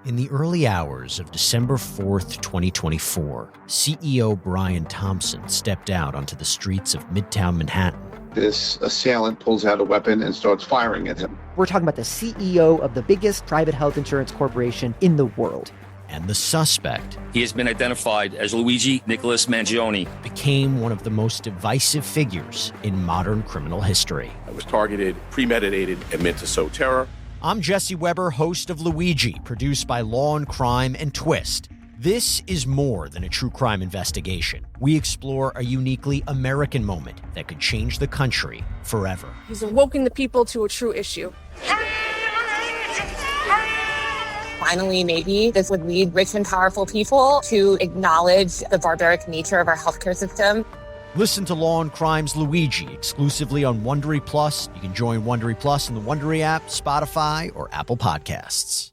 In the early hours of December 4th, 2024, CEO Brian Thompson stepped out onto the streets of Midtown Manhattan. This assailant pulls out a weapon and starts firing at him. We're talking about the CEO of the biggest private health insurance corporation in the world. And the suspect, he has been identified as Luigi Nicholas Mangione, became one of the most divisive figures in modern criminal history. It was targeted, premeditated, and meant to sow terror. I'm Jesse Weber, host of Luigi, produced by Law and Crime and Twist. This is more than a true crime investigation. We explore a uniquely American moment that could change the country forever. He's awoken the people to a true issue. Finally, maybe this would lead rich and powerful people to acknowledge the barbaric nature of our healthcare system. Listen to Law and Crime's Luigi exclusively on Wondery Plus. You can join Wondery Plus in the Wondery app, Spotify, or Apple Podcasts.